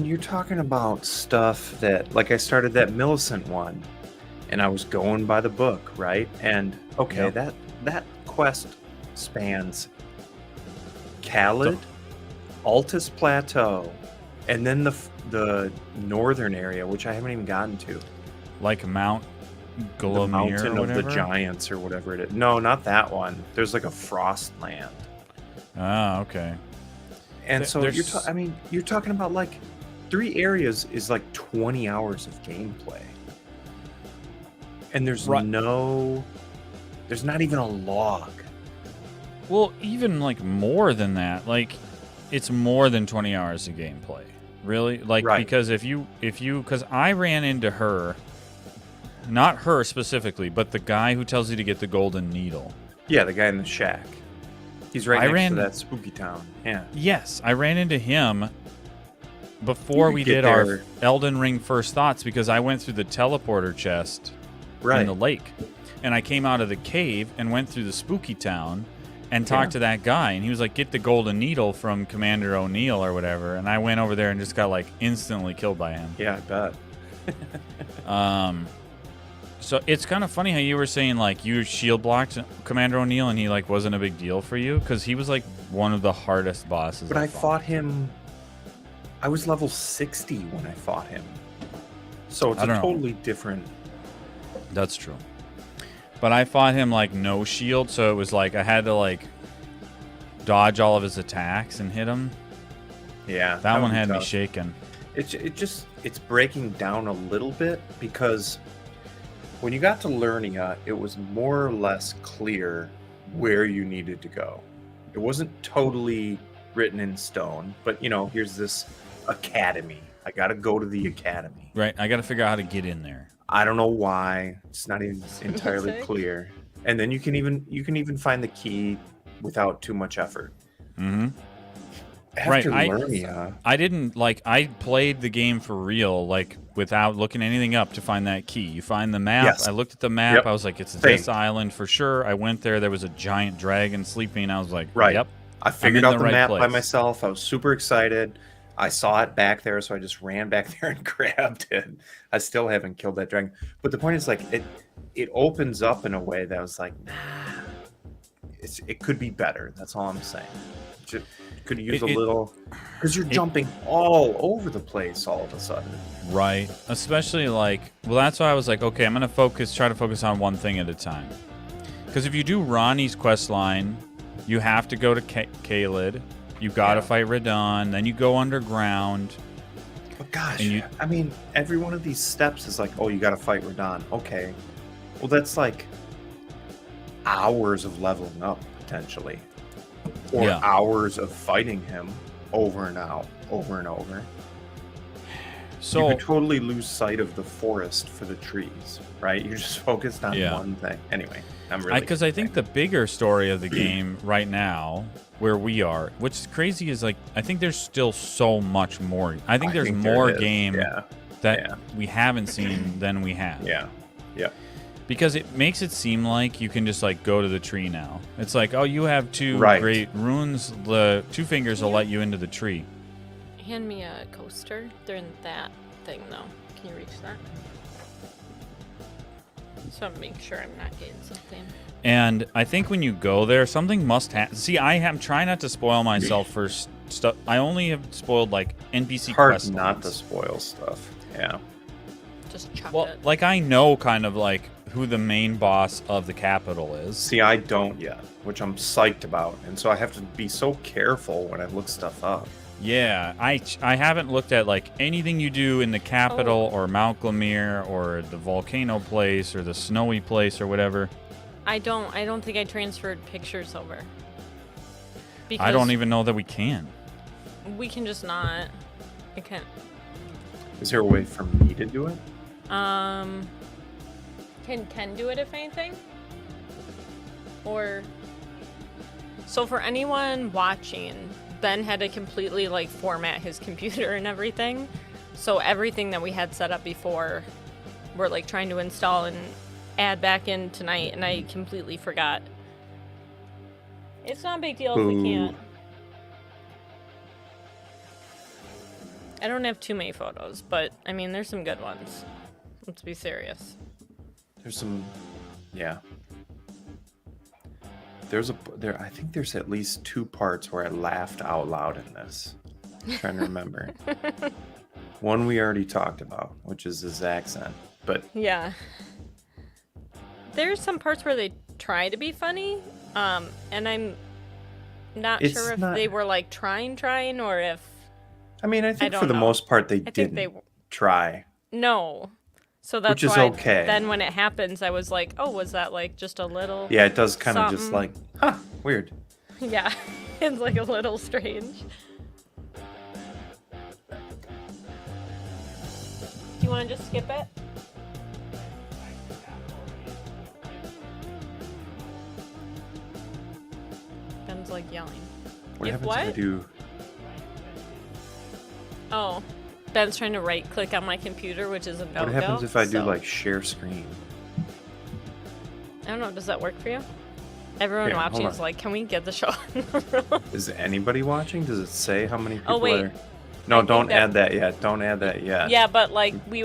You're talking about stuff that, like, I started that Millicent one, and I was going by the book, right? And okay, Yep. that quest spans So, Khalid, Altus Plateau, and then the northern area, which I haven't even gotten to. like Mount The Glomir Mountain or of the whatever? Giants or whatever it is. No, not that one. There's like a frost land. Ah, okay. And so There's I mean, you're talking about like 3 areas is like 20 hours of gameplay. And there's right. there's not even a log. Well, even like more than that. Like, it's more than 20 hours of gameplay. Really? Like, Right. because because I ran into her, not her specifically, but the guy who tells you to get the golden needle. Yeah, the guy in the shack. He's right I next ran- to that spooky town. Yeah. Yes, I ran into him before You we could get did our there. Elden Ring first thoughts because I went through the teleporter chest Right. in the lake. And I came out of the cave and went through the spooky town and talked to that guy. And he was like, get the golden needle from Commander O'Neill or whatever. And I went over there and just got like instantly killed by him. Yeah, I bet. So it's kind of funny how you were saying like you shield blocked Commander O'Neill and he like wasn't a big deal for you because he was like one of the hardest bosses. But I fought him. I was level 60 when I fought him. So it's a totally different. That's true. But I fought him like no shield, so it was like I had to like dodge all of his attacks and hit him. Yeah. That one would be had me tough. shaking. It's breaking down a little bit because when you got to Lernia, it was more or less clear where you needed to go. It wasn't totally written in stone, but you know, here's this academy. I got to go to the academy. Right, I got to figure out how to get in there. I don't know why. It's not even entirely clear. And then you can even find the key without too much effort. Mm-hmm. After Lernia, I played the game for real, like without looking anything up to find that key. You find the map. Yes. I looked at the map. Yep. I was like, it's Same. this island for sure. I went there. There was a giant dragon sleeping. I was like, right. Yep. I figured out the right map place. by myself. I was super excited. I saw it back there, so I just ran back there and grabbed it. I still haven't killed that dragon. But the point is, like, it opens up in a way that I was like, nah, it could be better. That's all I'm saying. Just could use a little, because you're jumping all over the place all of a sudden. Right. Especially like, well, that's why I was like, okay, I'm gonna try to focus on one thing at a time. Because if you do Ronnie's quest line, you have to go to Khalid. You gotta fight Radon, then you go underground. But gosh, I mean, every one of these steps is like, oh, you gotta fight Radon. Okay. Well, that's like hours of leveling up, potentially. Or hours of fighting him over and over. So you could totally lose sight of the forest for the trees, right? You're just focused on one thing. Anyway, I'm really because I think the bigger story of the game right now, where we are, which is crazy, is like I think there's still so much more. I think there's more game that we haven't seen than we have. Yeah. Because it makes it seem like you can just like go to the tree now. It's like, oh, you have two great runes. The 2 fingers will let you into the tree. Hand me a coaster. They're in that thing, though. Can you reach that? So I'm making sure I'm not getting something. And I think when you go there, something must happen. See, I am trying not to spoil myself for stuff. I only have spoiled like NPC quest lines. Hard not to spoil stuff. Yeah. Just chuck it. Like I know kind of like who the main boss of the capital is. See, I don't yet, which I'm psyched about, and so I have to be so careful when I look stuff up. Yeah, I haven't looked at like anything you do in the capital or Mount Glomir or the volcano place or the snowy place or whatever. I don't think I transferred pictures over. Because I don't even know that we can. We can just not. I can't. Is there a way for me to do it? Can Ken do it if anything? Or so for anyone watching, Ben had to completely like format his computer and everything. So everything that we had set up before, we're like trying to install and add back in tonight, and I completely forgot. It's not a big deal if we can't. I don't have too many photos, but I mean, there's some good ones. Let's be serious. There's some, yeah. I think there's at least 2 parts where I laughed out loud in this. I'm trying to remember. One we already talked about, which is his accent, but yeah. There's some parts where they try to be funny, and I'm not sure if they were like trying, or if. I mean, I think for the most part they didn't try. No. So that's which is why okay. Then when it happens, I was like, oh, was that like just a little. Yeah, it does kind of just like, weird. Yeah, it's like a little strange. Do you want to just skip it? Ben's like yelling. What happens if I do? Oh, Ben's trying to right-click on my computer, which is a no-go. What happens if I do like share screen? I don't know. Does that work for you? Everyone watching is like, can we get the show on the road? Is anybody watching? Does it say how many people Oh, wait. are? No, don't add that yet. Don't add that yet. Yeah, but like we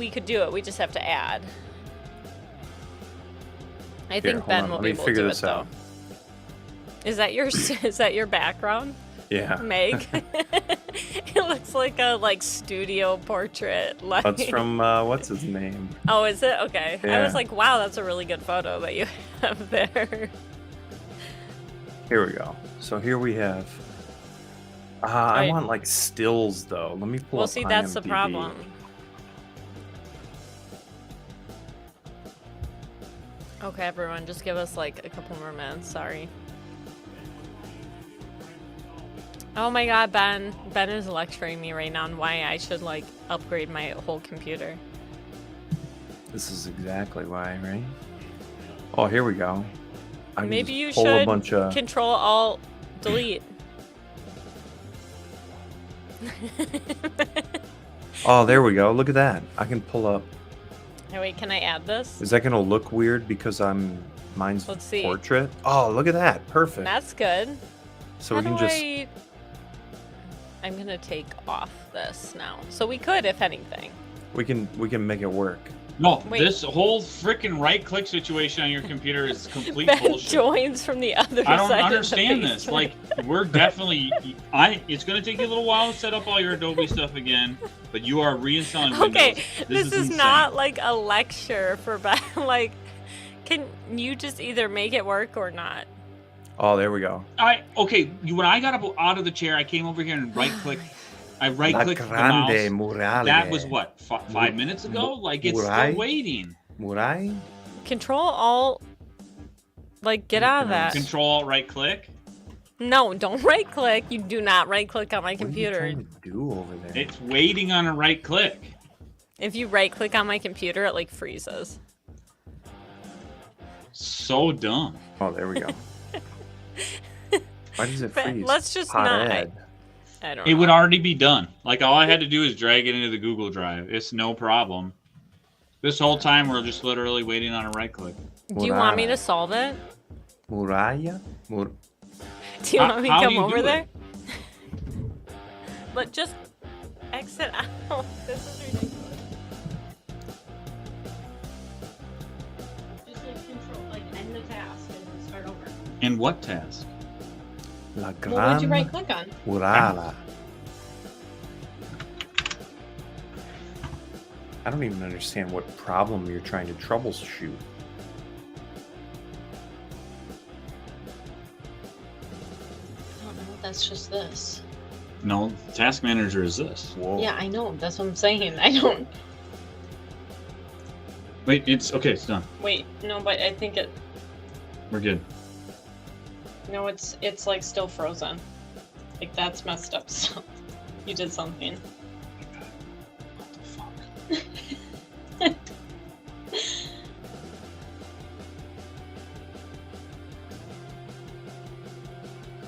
could do it. We just have to add. I think Ben will be able to do it though. Is that your background? Yeah. Meg? It looks like a studio portrait. That's from what's his name? Oh, is it? Okay. Yeah. I was like, wow, that's a really good photo that you have there. Here we go. So here we have. I want like stills though. Let me pull up see, that's the IMDb. problem. Okay, everyone, just give us like a couple more minutes. Sorry. Oh my god, Ben. Ben is lecturing me right now on why I should like upgrade my whole computer. This is exactly why, right? Oh, here we go. Maybe you should Control Alt Delete. Oh, there we go. Look at that. I can pull up. Hey, wait, can I add this? Is that gonna look weird because mine's portrait? Oh, look at that. Perfect. That's good. So we can just. I'm gonna take off this now. So we could, if anything. We can make it work. No, this whole freaking right-click situation on your computer is complete Ben bullshit. joins from the other side. I don't understand this. Like, we're definitely. It's gonna take you a little while to set up all your Adobe stuff again, but you are reinstalling Windows. Okay, this is not like a lecture for Ben. Like, can you just either make it work or not? Oh, there we go. When I got up out of the chair, I came over here and right-clicked. I right-clicked the mouse. Murale. That was what 5 minutes ago. Like it's still waiting. Murai. Control Alt. Like get out of that. Control Alt right-click. No, don't right-click. You do not right-click on my computer. What are you trying to do over there? It's waiting on a right-click. If you right-click on my computer, it like freezes. So dumb. Oh, there we go. Why does it freeze? Let's just not. I don't know. It would already be done. Like all I had to do is drag it into the Google Drive. It's no problem. This whole time we're just literally waiting on a right click. Do you want me to solve it? Muraya? Do you want me to come over there? But just exit out. This is ridiculous. Just like control, end the task and start over. In what task? La Gran What would you right click on? Murala. I don't even understand what problem you're trying to troubleshoot. I don't know. That's just this. No, Task Manager is this. Whoa. Yeah, I know. That's what I'm saying. I don't. Wait, it's okay. It's done. Wait, no, but I think it. We're good. No, it's like still frozen. Like that's messed up. So you did something. What the fuck?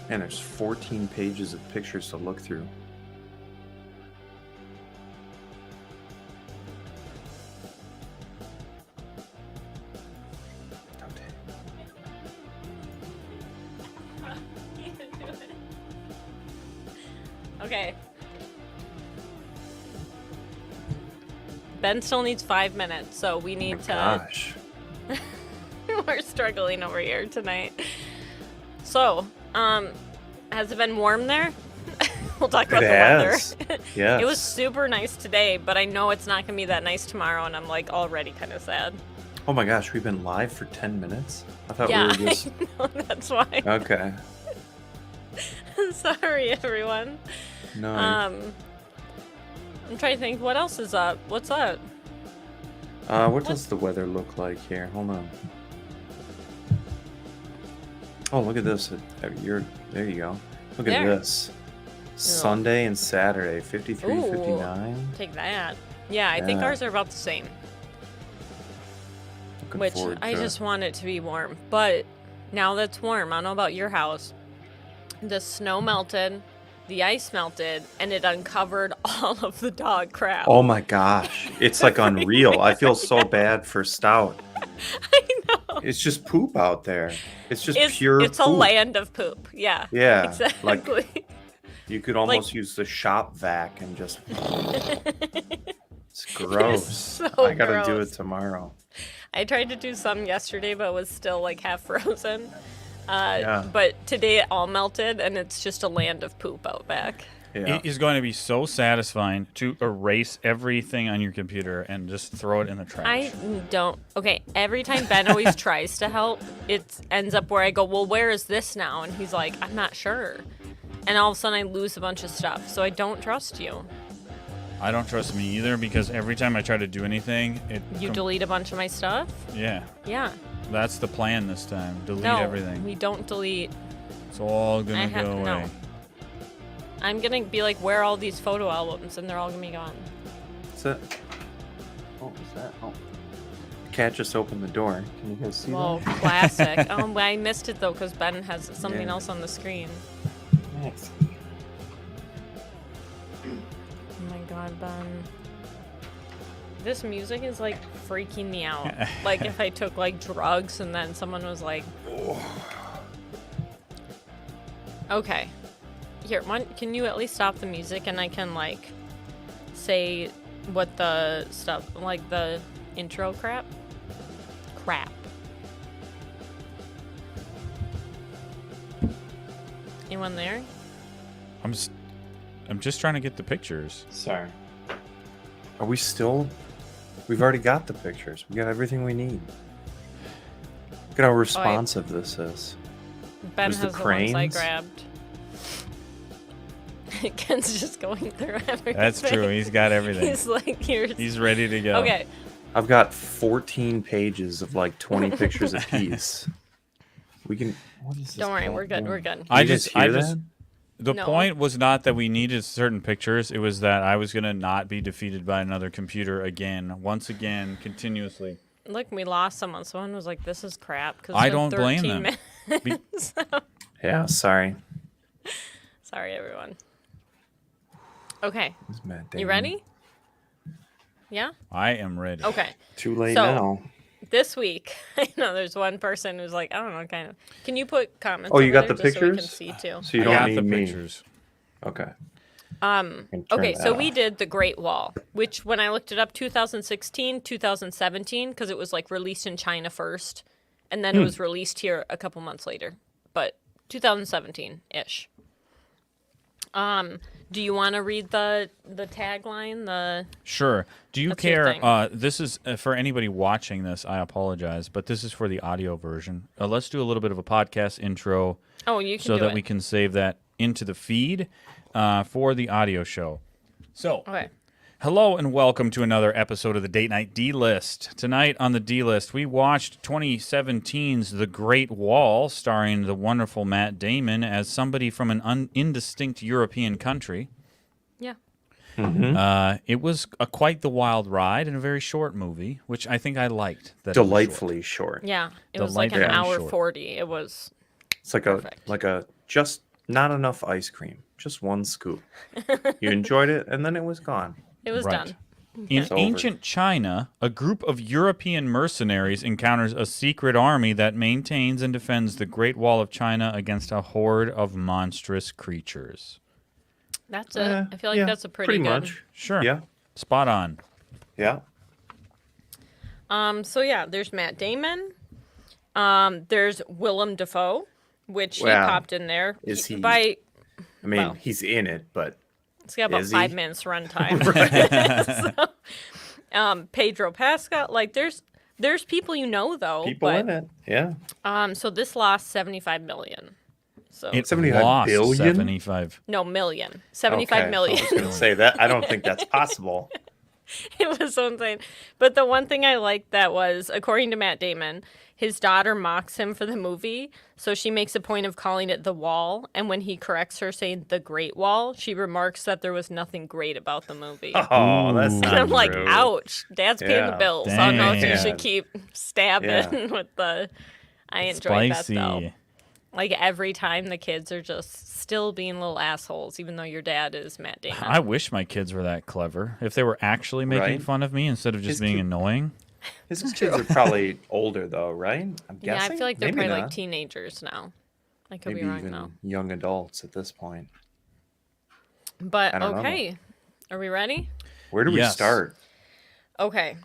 Man, there's 14 pages of pictures to look through. Okay. Ben still needs 5 minutes, so we need to. Gosh. We're struggling over here tonight. So, has it been warm there? We'll talk about the weather. Yes. It was super nice today, but I know it's not gonna be that nice tomorrow, and I'm like already kind of sad. Oh my gosh, we've been live for 10 minutes? I thought Yeah, we were just... I know, that's why. Okay. Sorry, everyone. No. I'm trying to think what else is up. What's up? What does the weather look like here? Hold on. Oh, look at this. There you go. Look at There. this. Sunday and Saturday, 53, Ooh. 59. Take that. Yeah, I think Yeah. ours are about the same. Looking Which forward I to it. just want it to be warm. But now that's warm, I don't know about your house. The snow melted, the ice melted, and it uncovered all of the dog crap. Oh my gosh. It's like unreal. I feel so bad for Stout. I know. It's just poop out there. It's just It's pure a poop. land of poop. Yeah. Yeah. Exactly. Like you could almost use the shop vac and just It's gross. so I gotta do gross. it tomorrow. I tried to do some yesterday, but it was still like half frozen. Yeah. But today it all melted, and it's just a land of poop out back. Yeah. It is going to be so satisfying to erase everything on your computer and just throw it in the trash. I don't. Okay, every time Ben always tries to help, it ends up where I go, well, where is this now? And he's like, I'm not sure. And all of a sudden I lose a bunch of stuff, so I don't trust you. I don't trust me either because every time I try to do anything, You delete a bunch of my stuff? Yeah, Yeah. that's the plan this time. Delete No, everything. we don't delete. It's all gonna go away. No. I'm gonna be like, where are all these photo albums? And they're all gonna be gone. What's that? What was that? Oh. The cat just opened the door. Can you guys see Whoa, that? classic. I missed it though because Ben has something Yeah. else on the screen. Nice. Oh my god, Ben. This music is like freaking me out. Like if I took like drugs and then someone was like, okay, here, can you at least stop the music and I can like say what the stuff, like the intro crap? Anyone there? I'm just trying to get the pictures. Sorry. Are we still? We've already got the pictures. We got everything we need. Look at how responsive this is. Ben There's has the the ones I cranes. grabbed. Ken's just going through everything. That's true. He's got everything. He's like, here's. He's ready to go. Okay. I've got 14 pages of like 20 pictures apiece. We can. What is this? Don't worry, cat we're good. doing? We're good. I You guys just, hear that? the No. point was not that we needed certain pictures. It was that I was gonna not be defeated by another computer again, once again, continuously. Look, we lost someone. Someone was like, "This is crap." Cause I it's been don't blame 13 them. minutes. Yeah. Sorry. Sorry, everyone. Okay, It's Matt you Damon. ready? Yeah. I am ready. Okay. Too late So- now. This week, I know there's one person who's like, I don't know, kind of. Can you put comments? Oh, you over got there the just so we can pictures? see too. So you I don't got need the me. pictures. Okay. Okay, turn so that we off. did The Great Wall, which when I looked it up, 2016, 2017, because it was like released in China first, and then it was released here a couple months later, but 2017-ish. Do you want to read the tagline? Sure. Do you That's your care? thing. This is for anybody watching this. I apologize, but this is for the audio version. Let's do a little bit of a podcast intro Oh, you can so do that it. we can save that into the feed for the audio show. So, Okay. hello and welcome to another episode of the Date Night D-List. Tonight on the D-List, we watched 2017's The Great Wall, starring the wonderful Matt Damon as somebody from an indistinct European country. Yeah. It was quite the wild ride and a very short movie, which I think I liked. That it was short. Delightfully short. Yeah. It was like an Delightfully hour short. 40. It was. It's like Perfect. a just not enough ice cream. Just one scoop. You enjoyed it, and then it was gone. It was Right. done. In It's over. ancient China, a group of European mercenaries encounters a secret army that maintains and defends the Great Wall of China against a horde of monstrous creatures. That's it. I feel like that's a pretty good. much. Sure. Yeah. Spot on. Yeah. So yeah, there's Matt Damon. There's Willem Dafoe, which he Wow. popped in there. Is he? By I mean, well. he's in it, but it's got about Is 5 he? minutes runtime. So, Pedro Pascal, like there's people though. people but, in it. Yeah. So this lost 75 million. So It 75 lost billion? 75. no million, 75 Okay. million. I was going to say that. I don't think that's possible. It was so insane. But the one thing I liked that was, according to Matt Damon, his daughter mocks him for the movie, so she makes a point of calling it The Wall, and when he corrects her saying The Great Wall, she remarks that there was nothing great about the movie. Oh, that's Ooh. not And I'm like, true. ouch, Dad's paying the Yeah. bills. I don't know if you Dang. should keep stabbing Yeah. with the... I enjoyed Spicy. that, though. Like, every time the kids are just still being little assholes, even though your dad is Matt Damon. I wish my kids were that clever. If they were actually making Right? fun of me instead of just His being kid- annoying. His kids are probably older, though, right? I'm Yeah, guessing. I feel like they're Maybe probably not. like teenagers now. I could Maybe be wrong, even though. young adults at this point. But, I don't know. okay. Are we ready? Where do we Yes. start? Okay.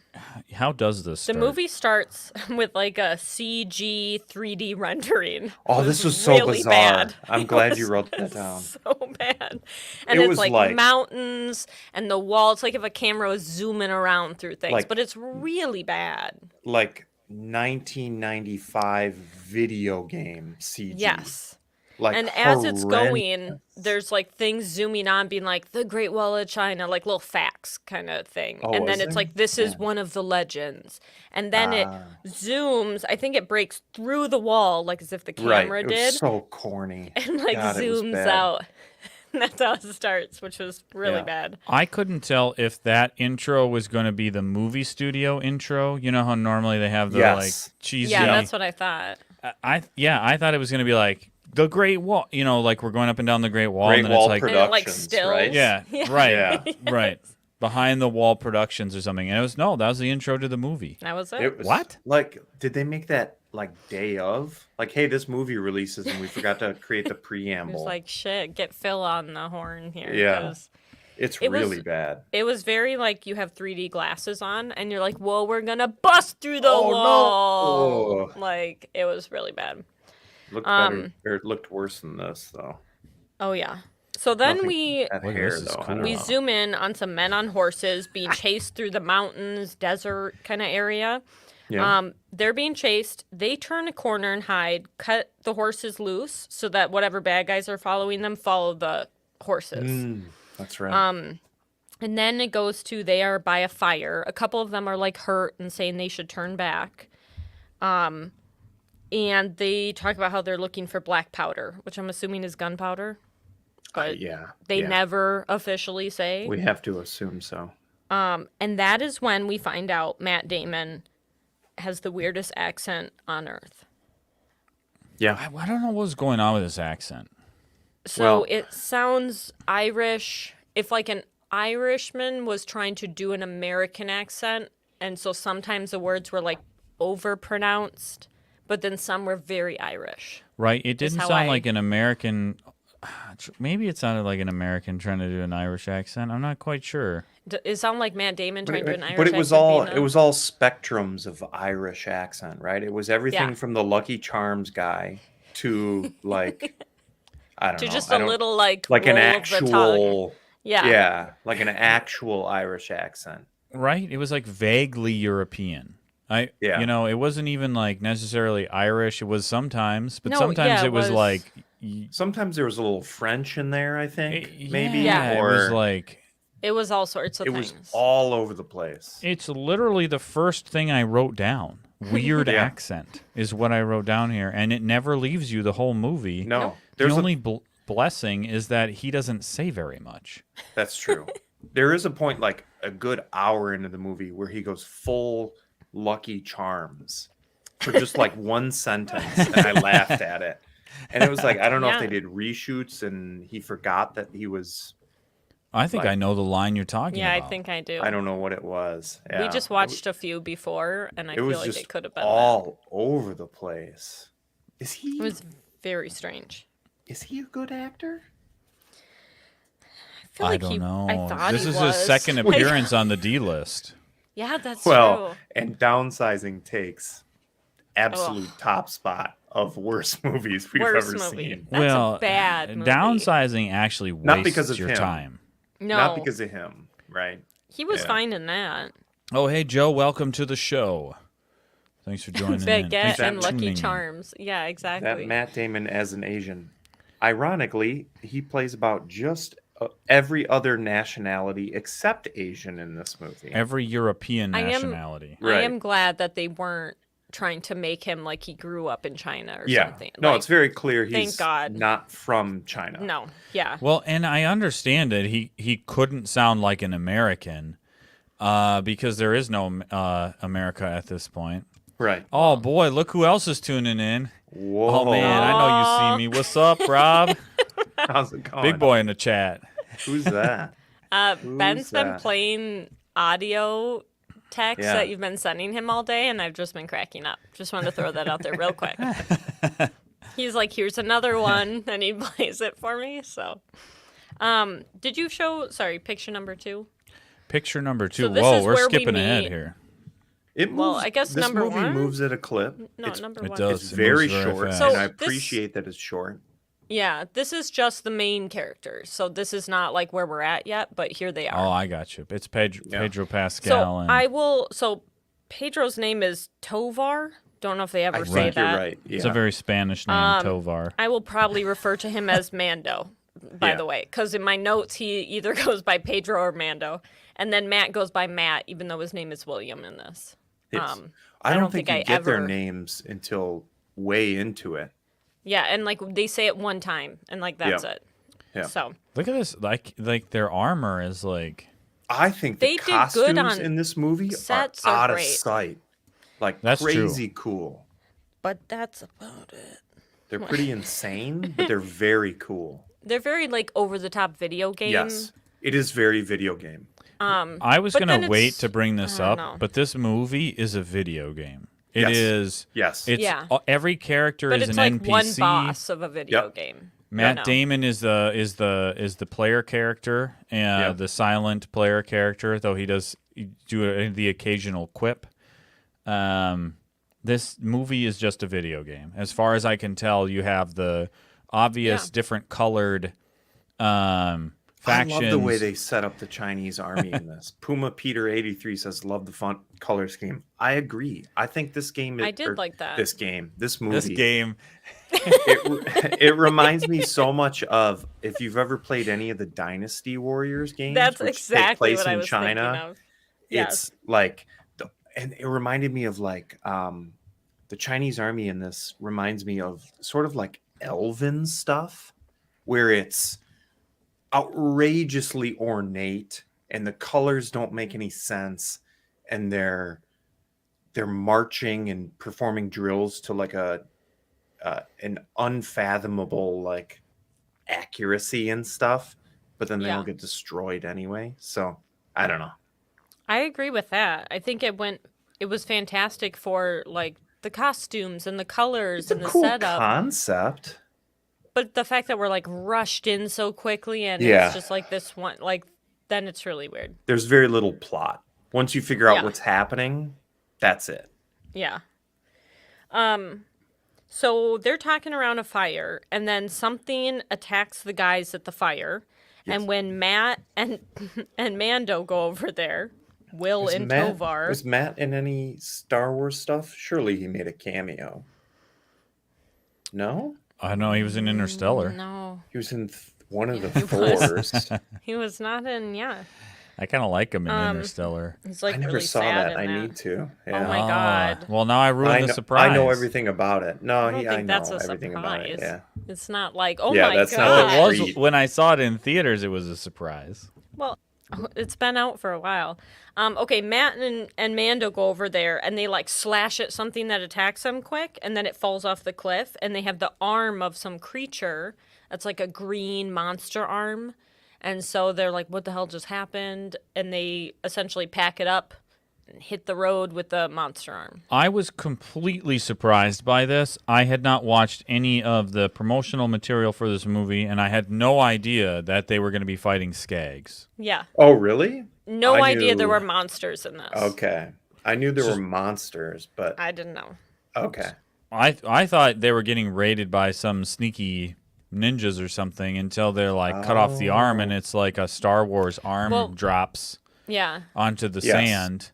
How does this The start? movie starts with like a CG 3D rendering. Oh, It this was so really bizarre. bad. I'm It glad was you wrote that down. So bad. And It it's was like, like- mountains and the wall. It's like if a camera was zooming around through things, Like- but it's really bad. Like 1995 video game CG. Yes. Like And as it's horrendous. going, there's like things zooming on, being like the Great Wall of China, like little facts kind of thing. Oh, and then is it's there? like, this is Yeah. one of the legends. And then it Ah. zooms. I think it breaks through the wall, like as if the camera Right. It did. was so corny. And like God, it was zooms bad. out. And that's how it starts, which was really Yeah. bad. I couldn't tell if that intro was going to be the movie studio intro. You know how normally they have the Yes. like cheesy. Yeah, that's what I thought. I thought it was going to be like the Great Wall. You know, like we're going up and down the Great Wall, Great and then Wall it's like And it, like, Productions, stills. right? yeah, Yeah. right, Yeah. right, behind the wall productions or something. And it was that was the intro to the movie. That was it. It was, What? Like, did they make that like day of? Like, hey, this movie releases and we forgot to create the It preamble. was like, shit, get Phil on the horn here. Yeah. 'cause it's it was- really bad. It was very like you have 3D glasses on and you're like, whoa, we're going to bust through the Oh, no. wall. Oh. Like, it was really bad. Looked better, or it looked worse than this, though. Oh, yeah. So then Nothing- we that Look, hair, this is though. I cool. don't we know. zoom in on some men on horses being chased through the mountains, desert kind of area. Yeah. They're being chased. They turn a corner and hide, cut the horses loose so that whatever bad guys are following them follow the horses. That's right. And then it goes to they are by a fire. A couple of them are like hurt and saying they should turn back. And they talk about how they're looking for black powder, which I'm assuming is gunpowder. But yeah. they yeah. never officially say. We have to assume so. And that is when we find out Matt Damon has the weirdest accent on earth. Yeah. I don't know what's going on with this accent. So Well- it sounds Irish. If like an Irishman was trying to do an American accent, and so sometimes the words were like overpronounced, but then some were very Irish. Right? It didn't how sound I- like an American. Maybe it sounded like an American trying to do an Irish accent. I'm not quite sure. It sounded like Matt Damon trying to do an Irish But it was accent all being it was all spectrums of Irish accent, right? It was everything Yeah. from the Lucky Charms guy to like I don't to know. just I a don't- little like like an roll of the tongue. actual Yeah. like an actual Irish accent. Right? It was like vaguely European. Yeah. You know, it wasn't even like necessarily Irish. It was sometimes, but No, sometimes yeah, it it was was- like, Sometimes there was a little French in there, I think. Maybe. Yeah. it Or was like, It was all sorts of it things. was all over the place. it's literally the first thing I wrote down. Weird Yeah. accent is what I wrote down here, and it never leaves you the whole movie. No. Nope. The There's only blessing is that he doesn't say very much. That's true. There is a point like a good hour into the movie where he goes full Lucky Charms for just like one sentence, and I laughed at it. And it was like, I don't know if Yeah. they did reshoots and he forgot that he was, I think Like- I know the line you're talking Yeah, about. I think I do. I don't know what it was. We Yeah. just watched a few before, and I It feel was like just it could have been that. all over the place. Is he It was very strange. is he a good actor? I feel I like don't know. I thought This he is was. his second appearance on the D list. Yeah, that's Well, true. and downsizing takes absolute top spot of worst movies we've Worst ever movie. seen. That's a bad movie. Downsizing actually Not because wastes of your him. time. No, Not because of him, right? he was Yeah. fine in that. Oh, hey, Joe, welcome to the show. Thanks for joining in. Baguette Thanks for and Lucky tuning in. Charms. Yeah, That exactly. Matt Damon as an Asian. Ironically, he plays about just every other nationality except Asian in this movie. Every European I am- nationality. I Right. am glad that they weren't trying to make him like he grew up in China or Yeah. something. No, Like, it's very clear thank he's God. not from China. no, yeah. Well, and I understand that he couldn't sound like an American because there is no America at this point. Right. Oh, boy, look who else is tuning in. Whoa. Oh, man, I know you see me. What's up, Rob? How's it going? Big boy in the chat. Who's that? Ben's been that? playing audio texts Yeah. that you've been sending him all day, and I've just been cracking up. Just wanted to throw that out there real quick. He's like, here's another one, and he plays it for me. So, did you show, picture number 2? Picture number 2. So this Whoa, is we're where we skipping ahead meet- here. It moves, Well, I guess this number movie 1? moves at a clip. No, it's, number It 1. does. It's It very moves very short, fast. So and I this- appreciate that it's short. Yeah, this is just the main characters. So this is not like where we're at yet, but here they Oh, are. I got you. It's Pedro So Pascal. and I will. So Pedro's name is Tovar. Don't know if they ever I say think that. you're right. Yeah. It's a very Spanish name, Tovar. I will probably refer to him as Mando, by Yeah. the way, because in my notes he either goes by Pedro or Mando, and then Matt goes by Matt, even though his name is William in this. It's- I I don't don't think think you I get their ever- names until way into it. Yeah, and like they say it one time, and like that's Yeah. it. Yeah. So Look at this. Like their armor is like. I think They the did good costumes on in this movie sets are are out of great. sight. Like That's true. crazy cool. but that's about it. They're pretty insane, but they're very cool. They're very like over the top video game. Yes. It is very video game. I was But then gonna wait it's- to bring this I up, don't know. but this movie is a video game. It Yes. is. Yes. It's Yeah. Every character But is it's an like NPC. one boss of a video Yep. game. Matt know. Damon is the player character, Yep. the silent player character, though he does do the occasional quip. This movie is just a video game. As far as I can tell, you have the obvious Yeah. different colored I factions. love the way they set up the Chinese army in this. Puma Peter 83 says, "Love the font color scheme." I agree. I think this game. I did like that. This movie. This game. It reminds me so much of if you've ever played any of the Dynasty Warriors games. That's which take exactly place what I in was China. thinking of. Yes. It's like, and it reminded me of like the Chinese army in this reminds me of sort of like elven stuff, where it's outrageously ornate and the colors don't make any sense, and they're marching and performing drills to like an unfathomable like accuracy and stuff, but then they Yeah. all get destroyed anyway. So I don't know. I agree with that. I think it was fantastic for like the costumes and the colors It's a and the cool setup. concept. But the fact that we're like rushed in so quickly and Yeah. it's just like this one, like then it's really weird. There's very little plot. Once you figure out Yeah. what's happening, that's it. Yeah. So they're talking around a fire, and then something attacks the guys at the fire. Yes. And when Matt and Mando go over there, Will and Tovar. Was Matt in any Star Wars stuff? Surely he made a cameo. No? I know he was in Interstellar. No, He was in one of the he was. Thors. he was not in. Yeah, I kind of like him in Interstellar. he's like I never really saw sad that. in I need to. Yeah. Oh my God. Well, now I ruined the surprise. I know everything about it. No, I don't I think know that's a everything about it. surprise. Yeah. It's not like, oh Yeah, my that's not god. a Well, it was treat. when I saw it in theaters. It was a surprise. Well, it's been out for a while. Okay, Matt and Mando go over there and they like slash at something that attacks them quick, and then it falls off the cliff, and they have the arm of some creature that's like a green monster arm. And so they're like, what the hell just happened? And they essentially pack it up and hit the road with the monster arm. I was completely surprised by this. I had not watched any of the promotional material for this movie, and I had no idea that they were going to be fighting Skags. Yeah. Oh, really? No I idea there knew- were monsters in this. Okay. I knew there were monsters, but I didn't know. okay. I thought they were getting raided by some sneaky ninjas or something until they're like cut off the arm, and it's like a Star Wars arm drops Yeah. onto the Yes. sand.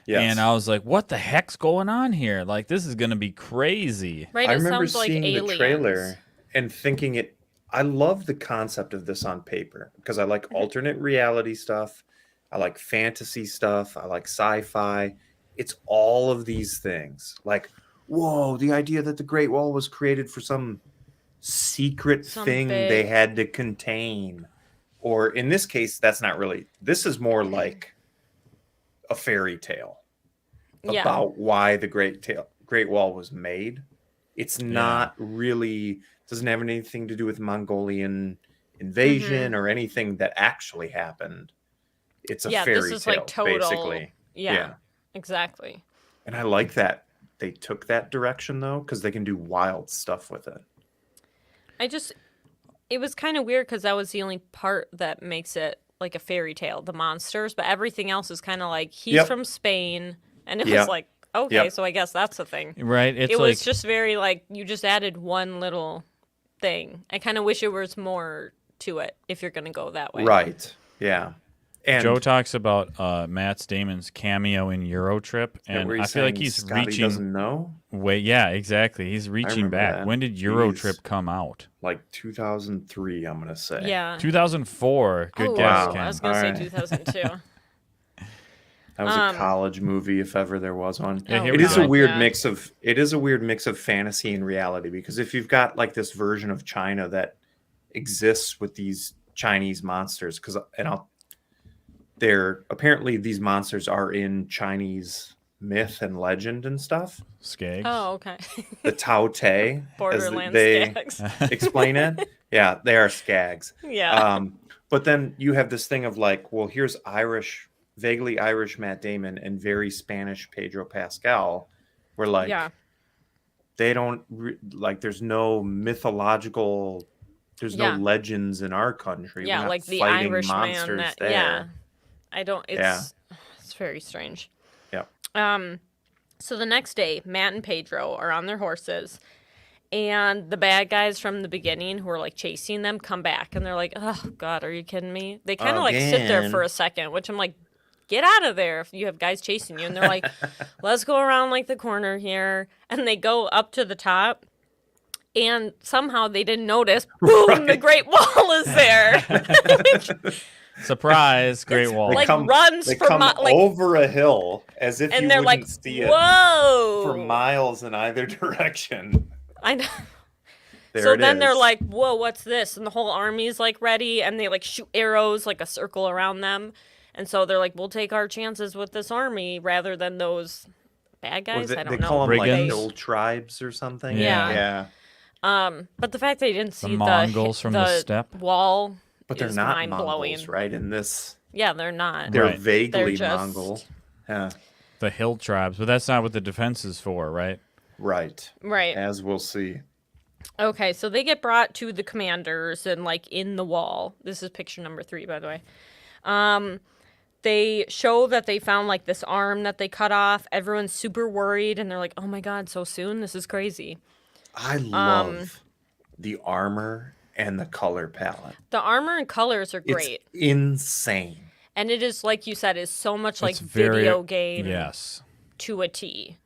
Yes. And I was like, what the heck's going on here? Like, this is going to be crazy. Right, I it remember sounds like seeing aliens. the trailer and thinking it. I love the concept of this on paper because I like alternate reality stuff. I like fantasy stuff. I like sci-fi. It's all of these things. Like, whoa, the idea that the Great Wall was created for some secret thing they had to contain. Or in this case, that's not really. This is more like a fairy tale about why the Great Wall was made. It's not really, doesn't have anything to do with Mongolian invasion or anything that actually happened. It's a fairy this is tale, like total, basically. Yeah, exactly. And I like that they took that direction, though, because they can do wild stuff with it. It was kind of weird because that was the only part that makes it like a fairy tale, the monsters, but everything else is kind of like, he's from Spain, and it was like, okay, so I guess that's a thing. Right? It's it like, was just very like, you just added one little thing. I kind of wish it was more to it if you're going to go that way. Right. Yeah. And Joe talks about Matt Damon's cameo in Eurotrip, and I feel like he's Scotty reaching doesn't know. Yeah, exactly. He's reaching remember back. that. When did Eurotrip come out? Like 2003, I'm gonna say. Yeah. 2004. Good guess, wow. Ken. I was going to say All right. 2002. That was a college movie, if ever there was one. Yeah, here It we is go. a weird Yeah. mix of fantasy and reality, because if you've got like this version of China that exists with these Chinese monsters, apparently these monsters are in Chinese myth and legend and stuff. Skags. Oh, okay. The Tao Te, as Borderlands they Skags. explain it. Yeah, they are Skags. Yeah. But then you have this thing of like, well, here's vaguely Irish Matt Damon and very Spanish Pedro Pascal, where like they don't there's no mythological, there's no legends in our country. Yeah, We're not like the fighting Irish man monsters that there. I don't it's very strange. Yeah. So the next day, Matt and Pedro are on their horses, and the bad guys from the beginning who are like chasing them come back, and they're like, "Oh God, are you kidding me?" They kind of like sit there for a second, which I'm like, "Get out of there if you have guys chasing you." And they're like, "Let's go around like the corner here," and they go up to the top. And somehow they didn't notice. Boom! The Great Wall is there. Surprise! Great Wall. like runs They for come like over a hill as if and you they're wouldn't like, see it whoa, for miles in either direction. I know. There So it then they're is. like, whoa, what's this? And the whole army's like ready, and they like shoot arrows like a circle around them. And so they're like, we'll take our chances with this army rather than those bad guys. I don't they know. call them like Brigands? hill tribes or something. Yeah. Yeah. But the fact they didn't see Mongols from the steppe? wall, But they're is not mind-blowing. Mongols, right? In this, Yeah, they're not. they're Right. vaguely They're just- Mongol. Yeah. The hill tribes, but that's not what the defense is for, right? Right. Right. As we'll see. Okay, so they get brought to the commanders and like in the wall. This is picture number 3, by the way. They show that they found like this arm that they cut off. Everyone's super worried, and they're like, "Oh my God, so soon? This is crazy." I love the armor and the color palette. The armor and colors are great, It's insane. and it is like you said, is so much like It's very- video game Yes. to a T.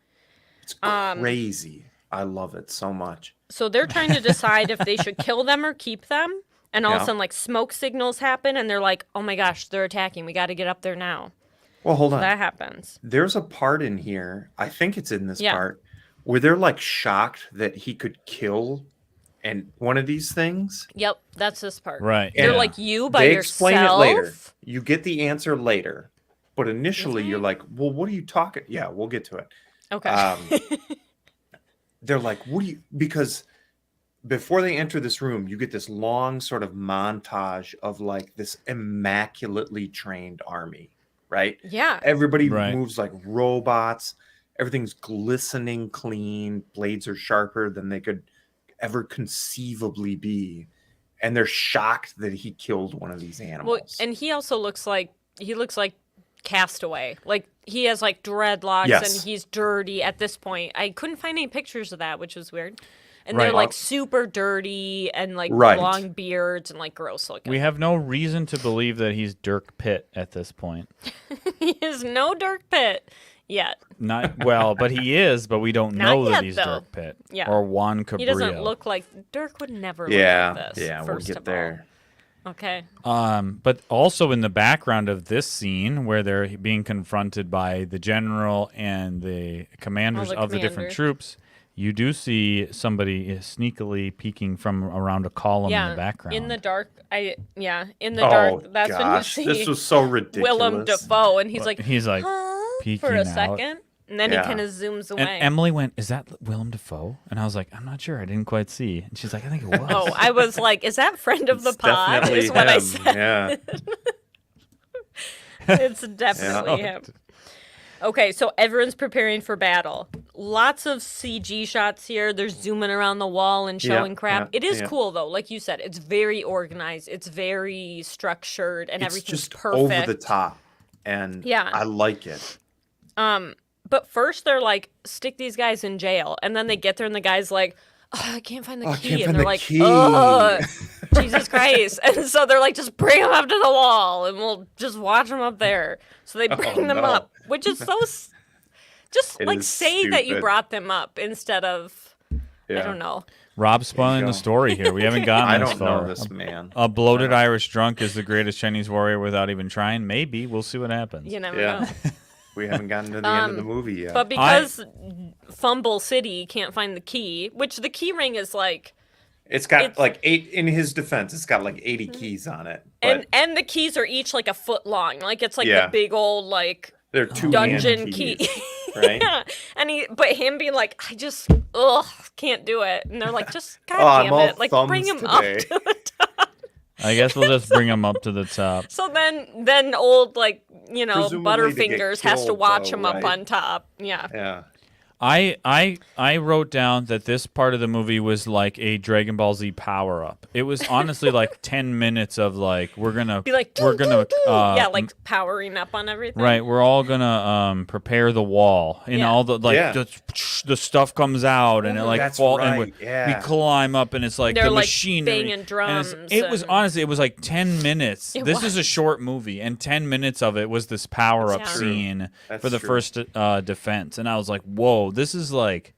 It's crazy. I love it so much. So they're trying to decide if they should kill them or keep them. And all of a Yeah. sudden, like, smoke signals happen, and they're like, oh my gosh, they're attacking. We got to get up there now. Well, hold on. That happens. There's a part in here, I think it's in this Yeah. part, where they're like shocked that he could kill one of these things. Yep, that's this part. Right. They're yeah. like, you by They yourself? explain it later. You get the answer later. But initially, you're like, well, what are you talking? Yeah, we'll get to it. Okay. They're like, what do you, because before they enter this room, you get this long sort of montage of like this immaculately trained army, right? Yeah. Everybody Right. moves like robots. Everything's glistening clean. Blades are sharper than they could ever conceivably be. And they're shocked that he killed one of these animals. Well, and he also looks like Castaway. Like he has like dreadlocks Yes. and he's dirty at this point. I couldn't find any pictures of that, which was weird. And Right. they're like super dirty and like Right. long beards and like gross looking. We have no reason to believe that he's Dirk Pitt at this point. He is no Dirk Pitt yet. Not well, but he is, but we don't Not know yet, that he's though. Dirk Pitt. Yeah. Or Juan Cabrillo. He doesn't look like Dirk would never yeah, look like this. yeah, we'll first get of there. all. Okay. But also in the background of this scene where they're being confronted by the general and the commanders All the of the different commanders. troops, you do see somebody sneakily peeking from around a column in the background. In the dark. In the Oh, dark. That's gosh. when you see This was so ridiculous. Willem Dafoe, and he's like, peeking for a out. second, and then Yeah. he kind of zooms away. And Emily went, "Is that Willem Dafoe?" And I was like, "I'm not sure. I didn't quite see." And she's like, "I think it was." Oh, I was like, is that friend of the It's pod? definitely Is what I him, said. Yeah. It's definitely Yeah. him. Okay, so everyone's preparing for battle. Lots of CG shots here. They're zooming around the wall and showing crap. yeah, It is yeah. cool though, like you said. It's very organized. It's very structured, and It's everything's just perfect. over the top. And Yeah. I like it. But first they're like, stick these guys in jail, and then they get there, and the guy's like, oh, I can't find the I key, can't and find they're the like, key. oh, Jesus Christ! And so they're like, just bring them up to the wall, and we'll just watch them up there. So they bring them no. up, which is so. Just It like is say that you stupid. brought them up instead of I Yeah. don't know. Rob's spoiling go. the story here. We haven't gotten I this don't far. know this man. A bloated Irish drunk is the greatest Chinese warrior without even trying. Maybe. We'll see what happens. You never Yeah. know. We haven't gotten to the end of the movie yet. But because Fumble City can't find the key, which the key ring is like, it's got it's- like 8 in his defense. It's got like 80 keys on it. But and the keys are each like a foot long. Like it's like Yeah. the big old like they're two dungeon keys, key. right? Yeah. And but him being like, I just can't do it. And they're like, just Oh, I'm God all damn it. Like bring thumbs him up today. to the top. I guess we'll just bring him up to the top. So then old like, Presumably to get Butterfingers has to killed, watch though, him up right? on top. Yeah. Yeah. I wrote down that this part of the movie was like a Dragon Ball Z power up. It was honestly like 10 minutes of like we're gonna Be like, we're gonna yeah, like powering up on everything. right, we're all gonna prepare the wall and Yeah. all the like Yeah. the stuff comes out and it like That's fall and right, we yeah. climb up and it's like They're, the like, machinery banging drums it was and- honestly it was like 10 minutes. It This was. is a short movie and 10 minutes of it was this power up Yeah. scene That's for the true. first defense and I was like, "Whoa, this is like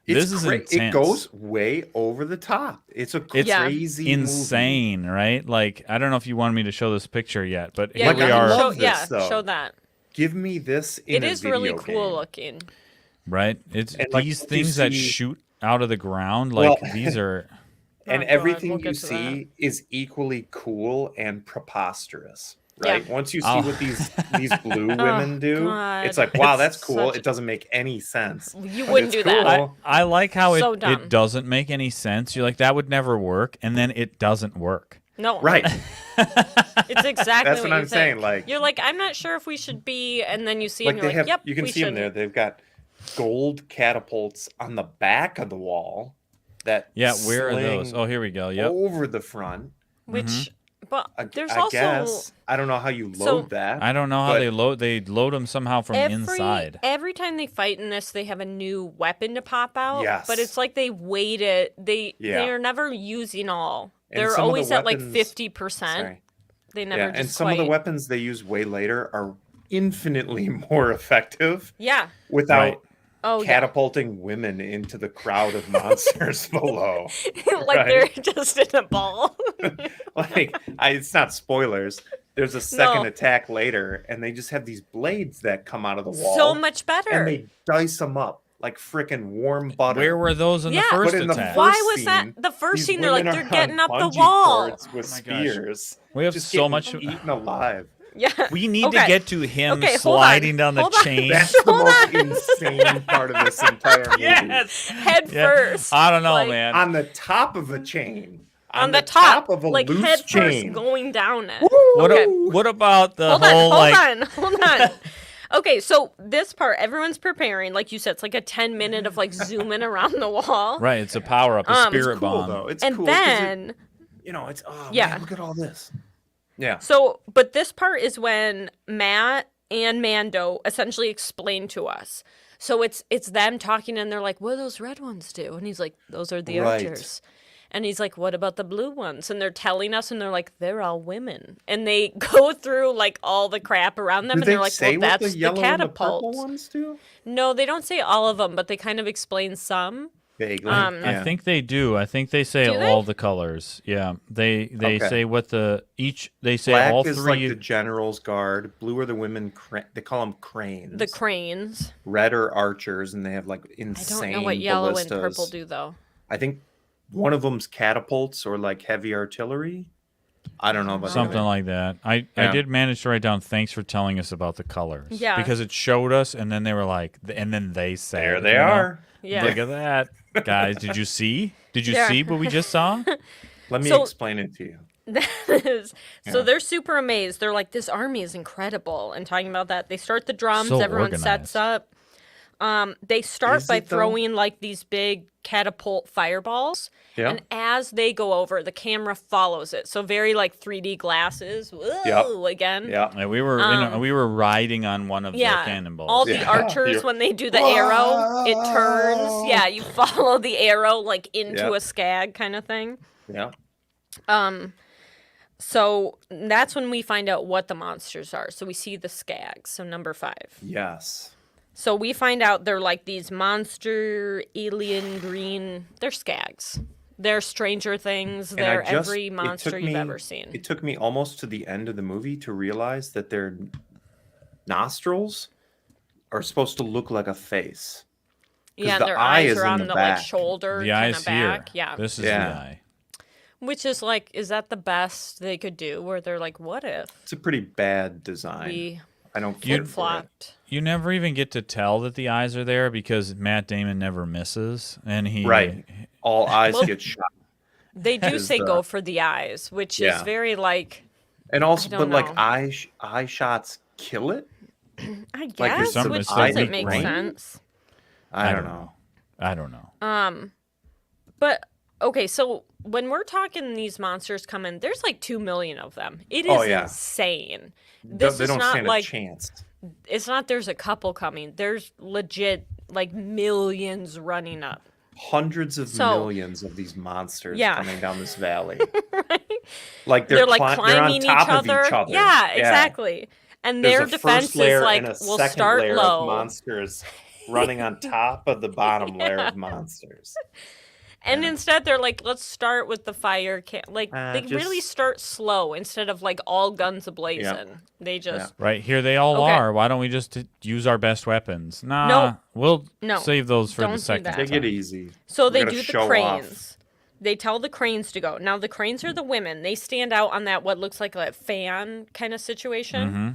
It's this is it intense. goes way over the top. It's a It's crazy insane, right? Like I don't know if you wanted me to show this picture yet, but Yeah, here Like, we I are, love show, this, yeah, though. show that. movie. Give me this in It a is really video cool game. looking. right? It's And, like, these what you things that see- shoot out of the ground, like Well- these are And Oh, God, everything we'll you get to see is equally cool and preposterous. Yeah. Right. Once you see Oh. what these blue women do, God. it's like, wow, that's It's cool. such- It doesn't make any sense. You But wouldn't it's do that. cool. I like how So it dumb. doesn't make any sense. You're like that would never work, and then it doesn't work. No. Right. It's exactly That's what what I'm you saying, think. like- you're like, I'm not sure if we should be, and then you see, Like and they you're have, like, yep, you can we see them there. shouldn't. They've got gold catapults on the back of the wall that Yeah, where are those? sling Oh, here we go. Yep. over the front. Which, but there's I also guess I don't know how you So- load that. I don't know how but- they load them somehow from inside. every time they fight in this, they have a new weapon to pop out. Yes. But it's like they wait it. They Yeah. are never using all. And They're some of the always at like weapons- 50%. Sorry. They never Yeah, just and some quite. of the weapons they use way later are infinitely more effective Yeah. without Right. Oh yeah. catapulting women into the crowd of monsters below. Like right. they're just in a ball. It's not spoilers. There's a second No. attack later, and they just have these blades that come out of the wall. So much better. And they dice them up like freaking warm butter. Where were those in Yeah. the first But in the attack? Why first was that scene, the first These scene? They're like, women they're are getting on up the bungee wall. cords with Oh my gosh. spears. We have just so getting much. eaten alive. Yeah. We need Okay. to get to him Okay, hold on. sliding down the Hold on. chain. That's the Hold most on. insane part of this entire movie. Yes. Head Yeah. first. I don't know, Like, man. On the top of a chain, on the top of a like loose head chain. first going down it. What about the Hold whole on. Okay, so this part, everyone's preparing. Like you said, it's like a 10-minute of like zooming around the wall. Right, it's a power up, a spirit It's cool bomb. though. It's And cool. 'cause then, it's Yeah. man, look at all this. Yeah. so, but this part is when Matt and Mando essentially explain to us. So it's them talking, and they're like, "What do those red ones do?" And he's like, "Those are the Right. archers." And he's like, "What about the blue ones?" And they're telling us, and they're like, "They're all women." And they go through like all the crap around them, Do and they they're like, say "Well, what that's the yellow and the purple catapult." ones do? No, they don't say all of them, but they kind of explain some. Vaguely. I think they do. I think they say Do they? all the colors. Yeah, they Okay. say what they say Black all is three. like the general's guard. Blue are the women. They call them cranes. The cranes. Red are archers, and they have like I insane don't know what yellow ballistas. and purple do, though. I think one of them's catapults or like heavy artillery. I don't know about Something that. like that. I Yeah. did manage to write down. Thanks for telling us about the colors. Yeah. Because it showed us, and then they were like, and then they said, There they you know? are. Yeah. Look at that, guys. Did you see? Did you Yeah. see what we just saw? Let me So- explain it to you. So Yeah. they're super amazed. They're like, "This army is incredible." And talking about that, they start the drums. So Everyone organized. sets up. They start Is by it, though? throwing like these big catapult fireballs. Yeah. And as they go over, the camera follows it. So very like 3D glasses. Whoa, Yep. again. Yeah. Yeah, we were we were riding on one of the Yeah, cannonballs. all the Yeah. archers, You're- when they do the arrow, it turns. Yeah, you follow the arrow like into Yeah. a skag kind of thing. Yeah. So that's when we find out what the monsters are. So we see the skags. So number 5. Yes. So we find out they're like these monster alien green. They're skags. They're Stranger Things. And I They're just- every it monster took you've me- ever seen. It took me almost to the end of the movie to realize that their nostrils are supposed to look like a face. Yeah, the and their eye eyes is are in on the the like back. shoulder the kind eye's of back. here. Yeah. This is Yeah. the eye. Which is like, is that the best they could do? Where they're like, what if It's a pretty bad design. we I don't care for it. flip-flopped? You never even get to tell that the eyes are there because Matt Damon never misses, and he Right. All eyes Well- get shot. They do Is say the- go for the eyes, which is Yeah. very like, And also, don't but like know. eye shots kill it. I Like, guess, there's some- which it's doesn't like make brain? sense. I don't know. I don't know. But okay, so when we're talking these monsters coming, there's like 2 million of them. It is Oh, yeah. insane. This They is don't not stand like a chance. it's not. There's a couple coming. There's legit like millions running up. Hundreds of So- millions of these monsters Yeah. coming down this valley. Right? Like They're like they're on climbing top each other. of each other. Yeah, exactly. And There's their a defense first layer is like, and a we'll second start layer low. of monsters running on top of the bottom layer of monsters. And instead, they're like, let's start with the fire. Like, they just- really start slow instead of like all guns ablazing. Yeah. They just, Right here, they all Okay. are. Why don't we just use our best weapons? Nah, No. we'll No. save those for Don't the do second that. time. Take it easy. so We're they gonna do the show off. cranes. They tell the cranes to go. Now, the cranes are the women. They stand out on that, what looks like a fan kind of situation. Mm-hmm.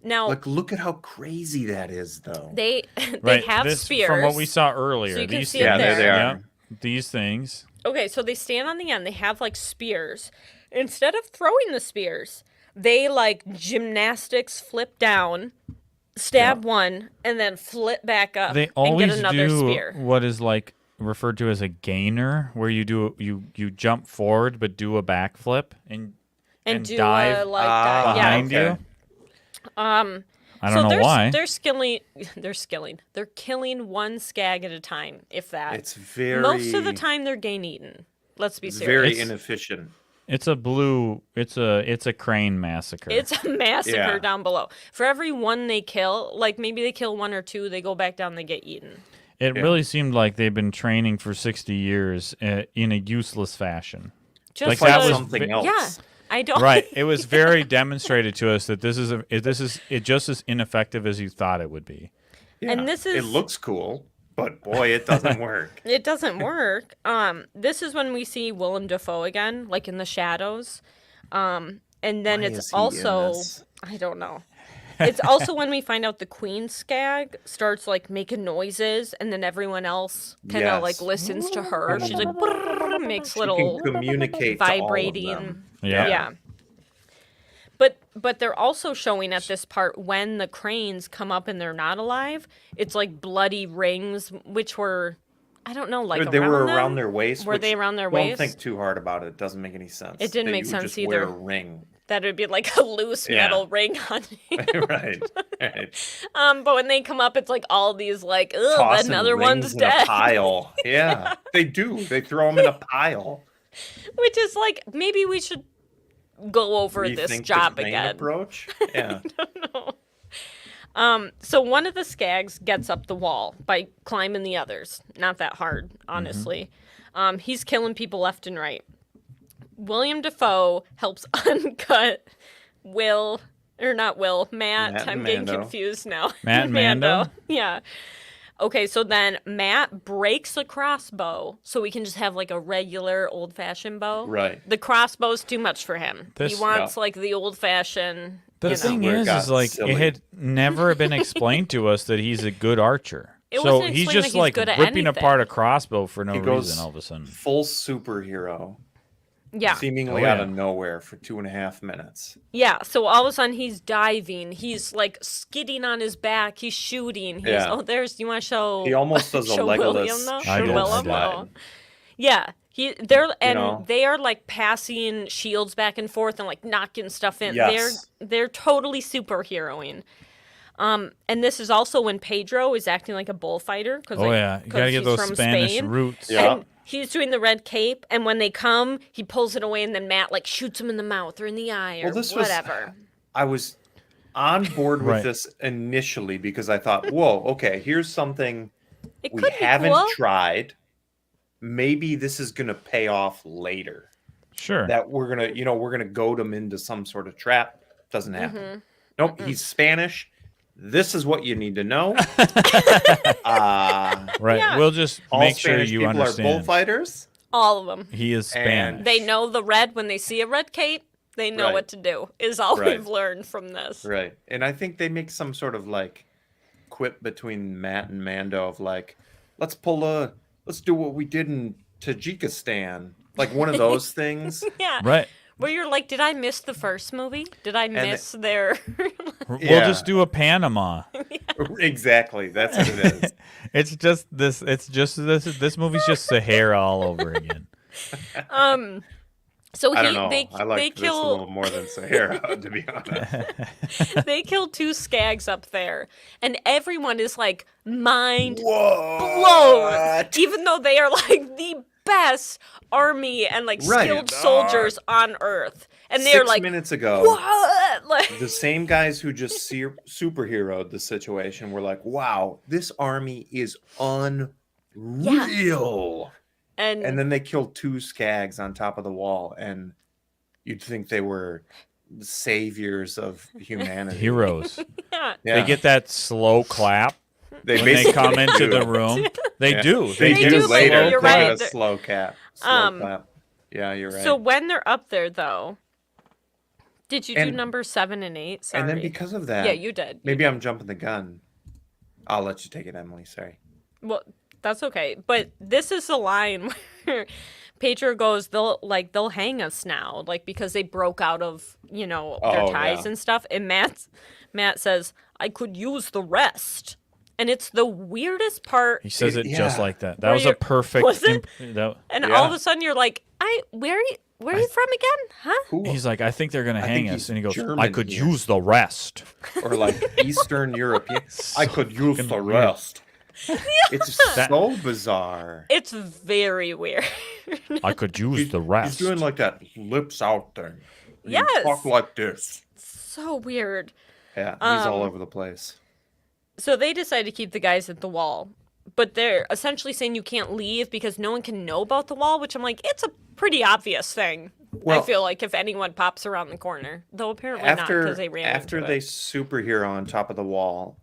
Now, Like, look at how crazy that is, though. they Right, have this, spears. from what we saw earlier. So you can these see it Yeah, there there. they are. yeah, these things. Okay, so they stand on the end. They have like spears. Instead of throwing the spears, they like gymnastics flip down, stab one, and then flip back up They and always get another do spear. what is like referred to as a gainer, where you do you jump forward but do a backflip and Do dive a, like behind okay. you. I so don't know they're, why. They're killing one skag at a time, if that. It's very Most of the time they're game eaten. Let's be it's serious. very It's- inefficient. It's a crane massacre. It's a massacre Yeah. down below. For every one they kill, like maybe they kill one or two, they go back down, they get eaten. It really seemed like they've been training for 60 years in a useless fashion. Just Like, Fight that was something ve- else. Yeah, I don't. Right. It was very demonstrated to us that this is just as ineffective as you thought it would be. Yeah. And this is- It looks cool, but boy, it doesn't work. It doesn't work. This is when we see Willem Dafoe again, like in the shadows. And then Why it's is he in also this? I don't know. It's also when we find out the queen skag starts like making noises, and then everyone else kind of like Yes. listens to her. She's like brrr, makes She little can communicate to all of vibrating. them. Yeah. But they're also showing at this part when the cranes come up and they're not alive. It's like bloody rings, which were, I don't know, like They were them? around their waist. Were they around their waist? Don't think too hard about it. It doesn't make any sense. It didn't that make you would sense just wear either. a ring. That would be like a loose metal ring on you. Right. But when they come up, it's like all these like, ugh, Tossing another rings one's in dead. a pile. Yeah, they do. They throw them in a pile. Which is like, maybe we should go over this Rethink the job crane again. approach. Yeah. So one of the skags gets up the wall by climbing the others. Not that hard, honestly. He's killing people left and right. William Dafoe helps uncut Matt. I'm getting Mando. confused now. Matt and Mando? Yeah. Okay, so then Matt breaks a crossbow so we can just have like a regular old-fashioned bow. Right. The crossbow's too much for him. He wants like the old-fashioned. The thing where it is got like silly. it had never been explained to us that he's a good archer. It So wasn't he's explained just that he's like good at ripping anything. apart a crossbow for no He goes reason all of a sudden. full superhero, Yeah. seemingly Oh, out yeah. of nowhere for 2.5 minutes. Yeah, so all of a sudden he's diving. He's like skidding on his back. He's shooting. He's, Yeah. oh, there's, you want to show. He almost does a show William, Legolas though? I shield did. Willem? slide. Oh. Yeah. They're know? they are like passing shields back and forth and like knocking stuff in. Yes. They're totally superheroing. And this is also when Pedro is acting like a bullfighter. Oh yeah, you gotta get those from Spanish Spain. roots. Yeah. And he's doing the red cape, and when they come, he pulls it away, and then Matt like shoots him in the mouth or in the eye or Well, this was- whatever. I was on board with Right. this initially because I thought, whoa, okay, here's something It we could be haven't cool. tried. Maybe this is going to pay off later. Sure. That we're going to, we're going to goad him into some sort of trap. Doesn't happen. Mm-hmm. Nope, he's Spanish. This is what you need to know. Right. Yeah. We'll just All make sure Spanish you people are understand. bullfighters. All of them. He is And- Spanish. They know the red when they see a red cape. They know Right. what to do. Is all Right. we've learned from this. Right. And I think they make some sort of like quip between Matt and Mando of like, let's do what we did in Tajikistan. Like one of those things. Yeah. Right. Where you're like, did I miss the first movie? Did I miss their? We'll Yeah. just do a Panama. Exactly. That's what it is. It's just this. It's just this. This movie's just Sahara all over again. So I don't know. they I like they this a little kill more than Sahara, to be honest. they kill 2 skags up there, and everyone is like mind Whoa! blown, even though they are like the best army and like Right. skilled soldiers on Earth, and they're 6 like, minutes ago, what? Like, the same guys who just superheroed the situation were like, wow, this army is unreal. and And then they killed 2 skags on top of the wall, and you'd think they were the saviors of humanity. Heroes. yeah. Yeah. They get that slow clap They when they basically come into do. the room. They Yeah. do. They, They do do, but later. you're They get right. a slow clap. Yeah, you're right. So when they're up there, though, did you do And- number 7 and 8? Sorry. and then because of that, yeah, you did. maybe I'm jumping the gun. I'll let you take it, Emily. Sorry. Well, that's okay. But this is the line where Pedro goes, they'll hang us now, like because they broke out of, their Oh, ties yeah. and stuff. And Matt says, I could use the rest. And it's the weirdest part. He says it just Yeah. like that. That Where was a you're- perfect. was it? That, And Yeah. all of a sudden you're like, where are you from again? Huh? Who, he's like, I think they're gonna I hang think us, he's and he goes, German I could here. use the rest. or like Eastern European. I could use the fucking weird. rest. It's so bizarre. It's very weird. I could use the rest. He's doing like that lips out thing. You Yes. Talk like this. So weird. Yeah, he's all over the place. So they decide to keep the guys at the wall, but they're essentially saying you can't leave because no one can know about the wall, which I'm like, it's a pretty obvious thing. Well- I feel like if anyone pops around the corner, though apparently not because they ran after into they it. superhero on top of the wall,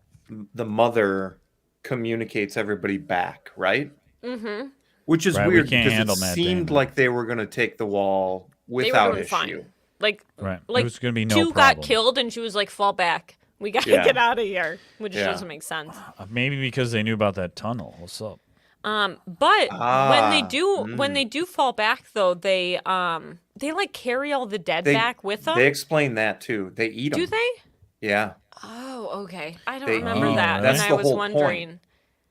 the mother communicates everybody back, right? Mm-hmm. Which is Right, we weird can't because handle it Matt seemed Damon. like they were going to take the wall They were without doing issue. fine. Like, Right. like It was gonna be no 2 problem. got killed, and she was like, fall back. We gotta Yeah. get out of here, which Yeah. doesn't make sense. Maybe because they knew about that tunnel. What's up? But when they Mm. do fall back though, they like carry all the dead They- back with them. They explain that too. They eat them. Do they? Yeah, Oh, okay. I don't They remember eat. that. That's and I the was whole wondering. point.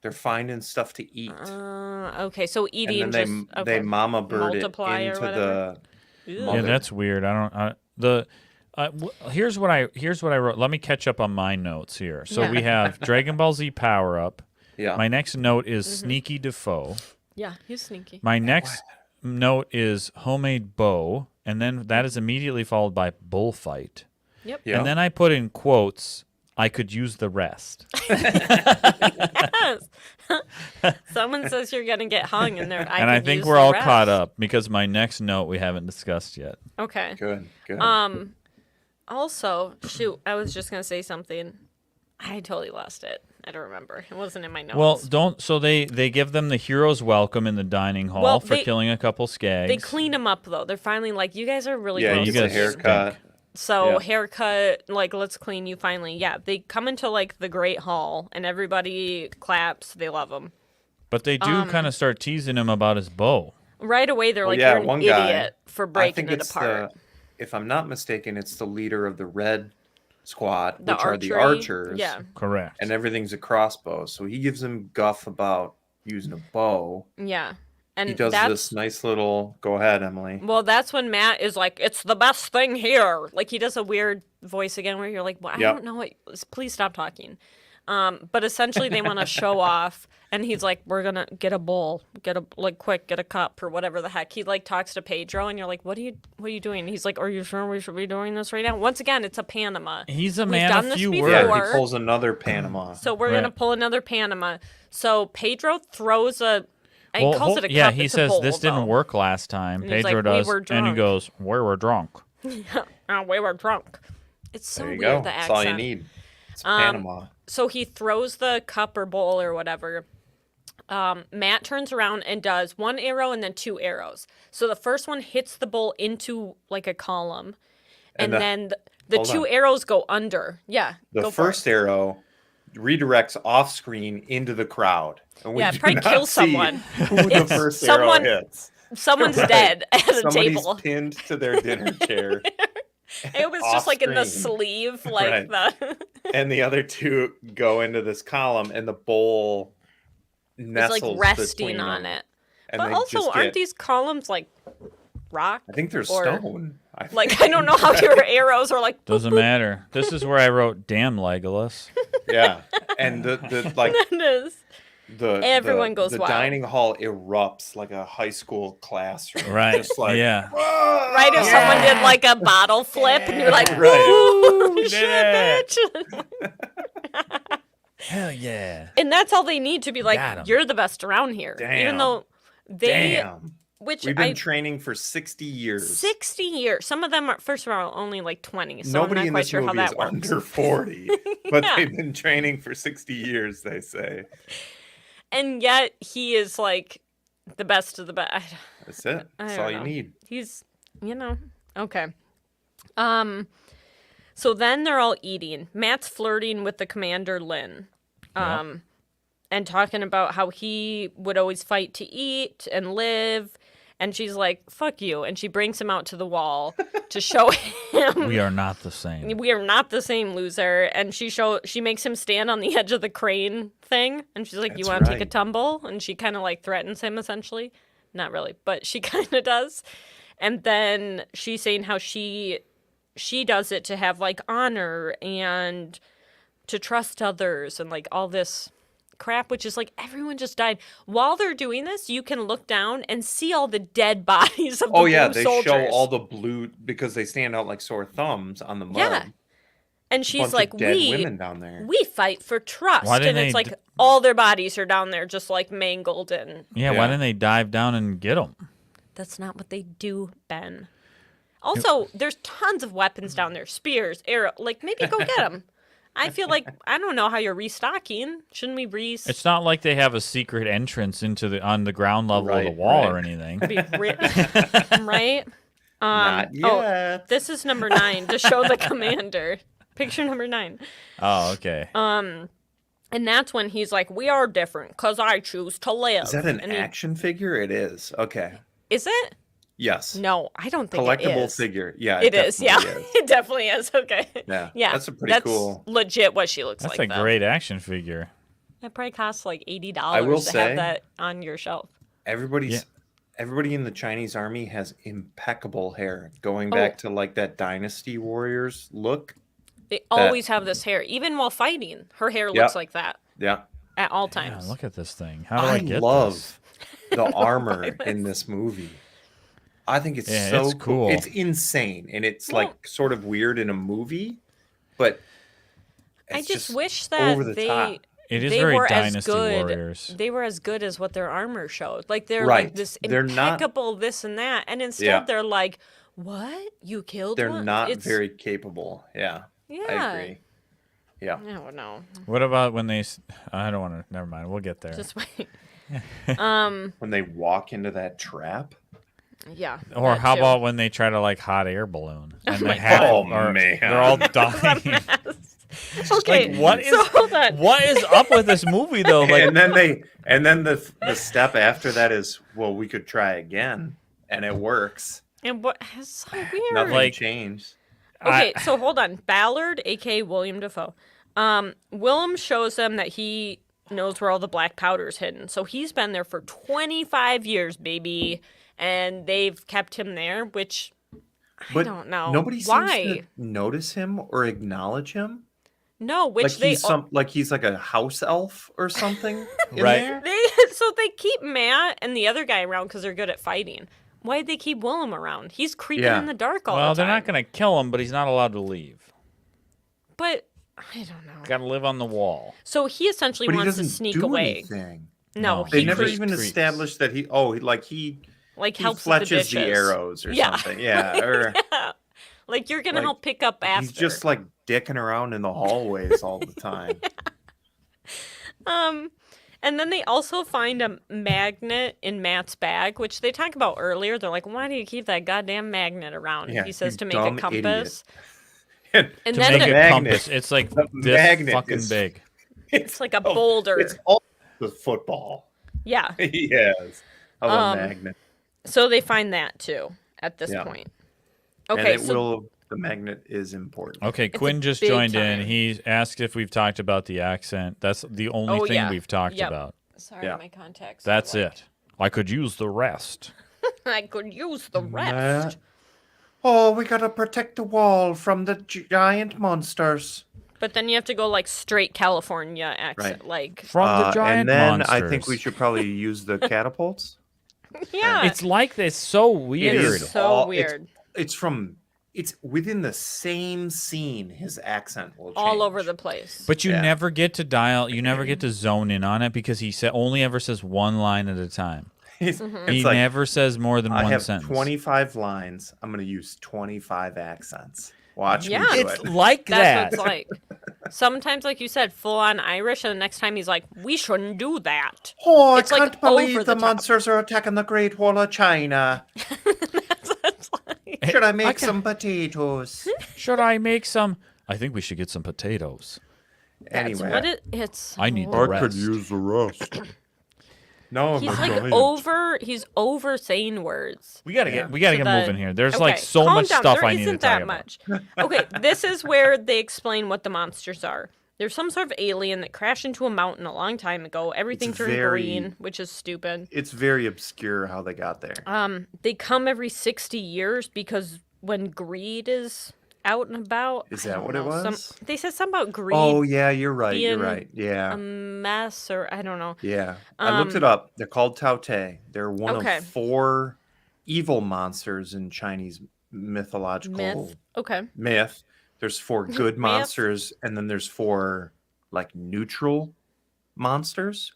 They're finding stuff to eat, Okay, so eating and then just they okay. mama bird it Multiply or into whatever? the. Ew. Yeah, Mother. that's weird. Here's what I wrote. Let me catch up on my notes here. So Yeah. we have Dragon Ball Z Power Up. Yeah. My next note is Mm-hmm. Sneaky Defoe. Yeah, he's sneaky. My next note is Homemade Bow, and then that is immediately followed by Bullfight. Yep. Yeah. And then I put in quotes, I could use the rest. Yes. Someone says you're gonna get hung, and they're. And I could think use we're the all rest. caught up because my next note we haven't discussed yet. Okay. Good. Good. Also, shoot, I was just gonna say something. I totally lost it. I don't remember. It wasn't in my notes. Well, so they give them the hero's welcome in the dining hall Well, for they- killing a couple skags. they clean them up though. They're finally like, you guys are really yeah, gross. you you get a guys haircut. stink. So Yeah. haircut, like let's clean you finally. Yeah, they come into like the Great Hall and everybody claps. They love him. But they do kind of start teasing him about his bow. Right away, they're Well, like, yeah, "You're an one guy, idiot for I breaking think it it's apart." if I'm not mistaken, it's the leader of the red squad, The which are the archery, archers. yeah. Correct. And everything's a crossbow. So he gives him guff about using a bow. Yeah, and He does that's this nice little. Go ahead, Emily. well, that's when Matt is like, "It's the best thing here." Like he does a weird voice again, where you're like, "Well, I Yep. don't know what. Please stop talking." But essentially, they want to show off, and he's like, "We're gonna get a bowl, get a cup or whatever the heck." He like talks to Pedro, and you're like, "What are you doing?" He's like, "Are you sure we should be doing this right now?" Once again, it's a Panama. He's a We've man done of this few before. Yeah, words. he pulls another Panama. So we're gonna Right. pull another Panama. So Pedro throws a. He Well, calls it a cup. yeah, he it's a says bowl, this though. didn't work last time. And he's Pedro like, "We does, were and he drunk." goes, "We were drunk." Oh, we were drunk. It's so There you weird, go. the That's accent. all you need. It's Panama. So he throws the cup or bowl or whatever. Matt turns around and does one arrow and then two arrows. So the first one hits the bowl into like a column, and And then the hold two on. arrows go under. Yeah, The go for first it. arrow redirects off screen into the crowd. And we Yeah, do probably not kill see someone. Who the It's first someone- arrow hits. Someone's Right. dead at a Somebody's table. pinned to their dinner chair. It was off just like in the screen. sleeve, like Right. the. And the other two go into this column, and the bowl It's nestles like resting between on them, it. and But they also, just aren't get- these columns like rock? I think they're or- stone. Like I don't know how your arrows are like. Doesn't matter. This is where I wrote, "Damn Legolas." Yeah, and the like It is. the Everyone the, goes the wild. dining hall erupts like a high school classroom. Right. Just like Yeah. "Whoa!" Right, if someone did like a bottle flip, and you're like, Right. "Woo, shit, bitch!" Hell yeah. And that's all they need to be like, Got 'em. "You're the best around here." Even Damn. though they, Damn. which We've been I training for 60 years. 60 years. Some of them are first of all only like 20, so Nobody I'm in not quite this sure how movie that is works. under 40, but Yeah. they've been training for 60 years, they say. And yet he is like the best of the best. That's it. I That's don't all you know. need. He's, okay. So then they're all eating. Matt's flirting with the commander Lynn, and talking about how he would always fight to eat and live. And she's like, "Fuck you!" And she brings him out to the wall to show him We are not the same. we are not the same, loser. And she makes him stand on the edge of the crane thing, and she's like, "You That's want to take a right. tumble?" And she kind of like threatens him, essentially. Not really, but she kind of does. And then she's saying how she does it to have like honor and to trust others and like all this crap, which is like everyone just died. While they're doing this, you can look down and see all the dead bodies of the Oh, yeah, blue they soldiers. show all the blue because they stand out like sore thumbs on the mud. Yeah. And she's Bunch like, of dead women down there. we fight for trust. Why didn't And it's they like all their bodies are down there just like mangled, and Yeah, Yeah. why didn't they dive down and get them? that's not what they do, Ben. Also, there's tons of weapons down there. Spears, arrow, like maybe go get them. I feel like I don't know how you're restocking. Shouldn't we It's not like they have a secret entrance on the ground level of the Right, wall right. or anything. right? Not Oh, yet. this is number 9 to show the commander. Picture number 9. Oh, okay. And that's when he's like, "We are different because I choose to live." Is that an And action figure? It is. Okay. Is it? Yes. No, I don't think it Collectible is. figure. Yeah. It is. Yeah, definitely is. it definitely is. Okay. Yeah. Yeah. That's a pretty cool. Legit what she looks That's like. a though. great action figure. It probably costs like $80 I will to say- have that on your shelf. Everybody in the Chinese army has impeccable hair. Going back to like that Dynasty Warriors look. They always have this hair, even while fighting. Her hair looks like that Yeah. at all Yeah, times. look at this thing. How do I get love this? the armor in this movie. I think it's so it's cool. It's insane, and it's like sort of weird in a movie, but I it's just wish that over the top. It is they very were as Dynasty good. Warriors. They were as good as what their armor showed. Like they're Right. like this They're not- impeccable this and that, and instead Yeah. they're like, "What? You killed They're one?" not It's- very capable. Yeah, Yeah. I agree. Yeah, I don't know. What about when they? I don't want to. Never mind. We'll get there. Just wait. when they walk into that trap. Yeah. Or that how too. about when they try to like hot air balloon and my they have, God. or Oh, man. they're all dying. Okay. Like what is so hold on. what is up with this movie though? Like and then the step after that is, well, we could try again, and it works. And what is so weird? Nothing Like- changed. Okay, so hold on. Ballard, aka William Dafoe. Willem shows them that he knows where all the black powder's hidden. So he's been there for 25 years, baby. And they've kept him there, which I don't know. Nobody Why? seems to notice him or acknowledge him. No, which Like they he's like a house elf or something. in Right. there? so they keep Matt and the other guy around because they're good at fighting. Why'd they keep Willem around? He's creeping Yeah. in the dark all well, the they're time. not gonna kill him, but he's not allowed to leave. But I don't know. Got to live on the wall. So he essentially But he wants to doesn't sneak do away. anything. No, No. They he never creeps. even Creeps. established that he like he helps with the fletches dishes. the arrows or Yeah. something. Yeah, or Like you're gonna Like, help pick up after. he's just like dicking around in the hallways all the time. And then they also find a magnet in Matt's bag, which they talk about earlier. They're like, "Why do you keep that goddamn magnet around?" Yeah, He says you to make a dumb compass. And And To then make the- a magnet- compass, it's like the this magnet fucking is- big. It's like a boulder. It's all the football. Yeah. Yes, of a magnet. So they find that too at this Yeah. point. And Okay, it the magnet is important. Okay, a Quinn just big joined time. in. He asked if we've talked about the accent. That's the only Oh, thing yeah. we've talked Yep. about. Sorry, Yeah. my contacts. That's are like- it. I could use the rest. I could use the rest. Matt. Oh, we gotta protect the wall from the giant monsters. But then you have to go like straight California accent, Right. like From the giant and then monsters. I think we should probably use the catapults. yeah. It's like this. So weird. It is so all- weird. It's within the same scene. His accent will change. All over the place. But you Yeah. never get to dial. You never get to zone in on it because he only ever says one line at a time. It's, Mm-hmm. He like, never says more than I one have sentence. 25 lines. I'm gonna use 25 accents. Watch Yeah. me do It's it. like That's that. what it's like. Sometimes, like you said, full on Irish, and the next time he's like, "We shouldn't do that." Oh, It's, like, can't believe over the the top. monsters are attacking the Great Wall of China. That's what it's like. Should I make can- some potatoes? Should I make some? I think we should get some potatoes. That's Anyway, what it's. I need the oh. rest. the rest. No, I'm He's a like giant. he's over saying words. We gotta Yeah. get to moving here. There's like Okay, so calm much down. stuff There I need to isn't talk that about. much. Okay, this is where they explain what the monsters are. There's some sort of alien that crashed into a mountain a long time ago. Everything turned very- green, which is stupid. It's very obscure how they got there. They come every 60 years because when greed is out and about. Is I that don't what it know, was? They said something about greed, Oh yeah, you're right. You're being, right. Yeah, mess, or I don't know. yeah. I looked it up. They're called Taote. They're one Okay. of 4 evil monsters in Chinese mythological Myth. Okay. myth. There's 4 good Myth. monsters, and then there's 4 like neutral monsters.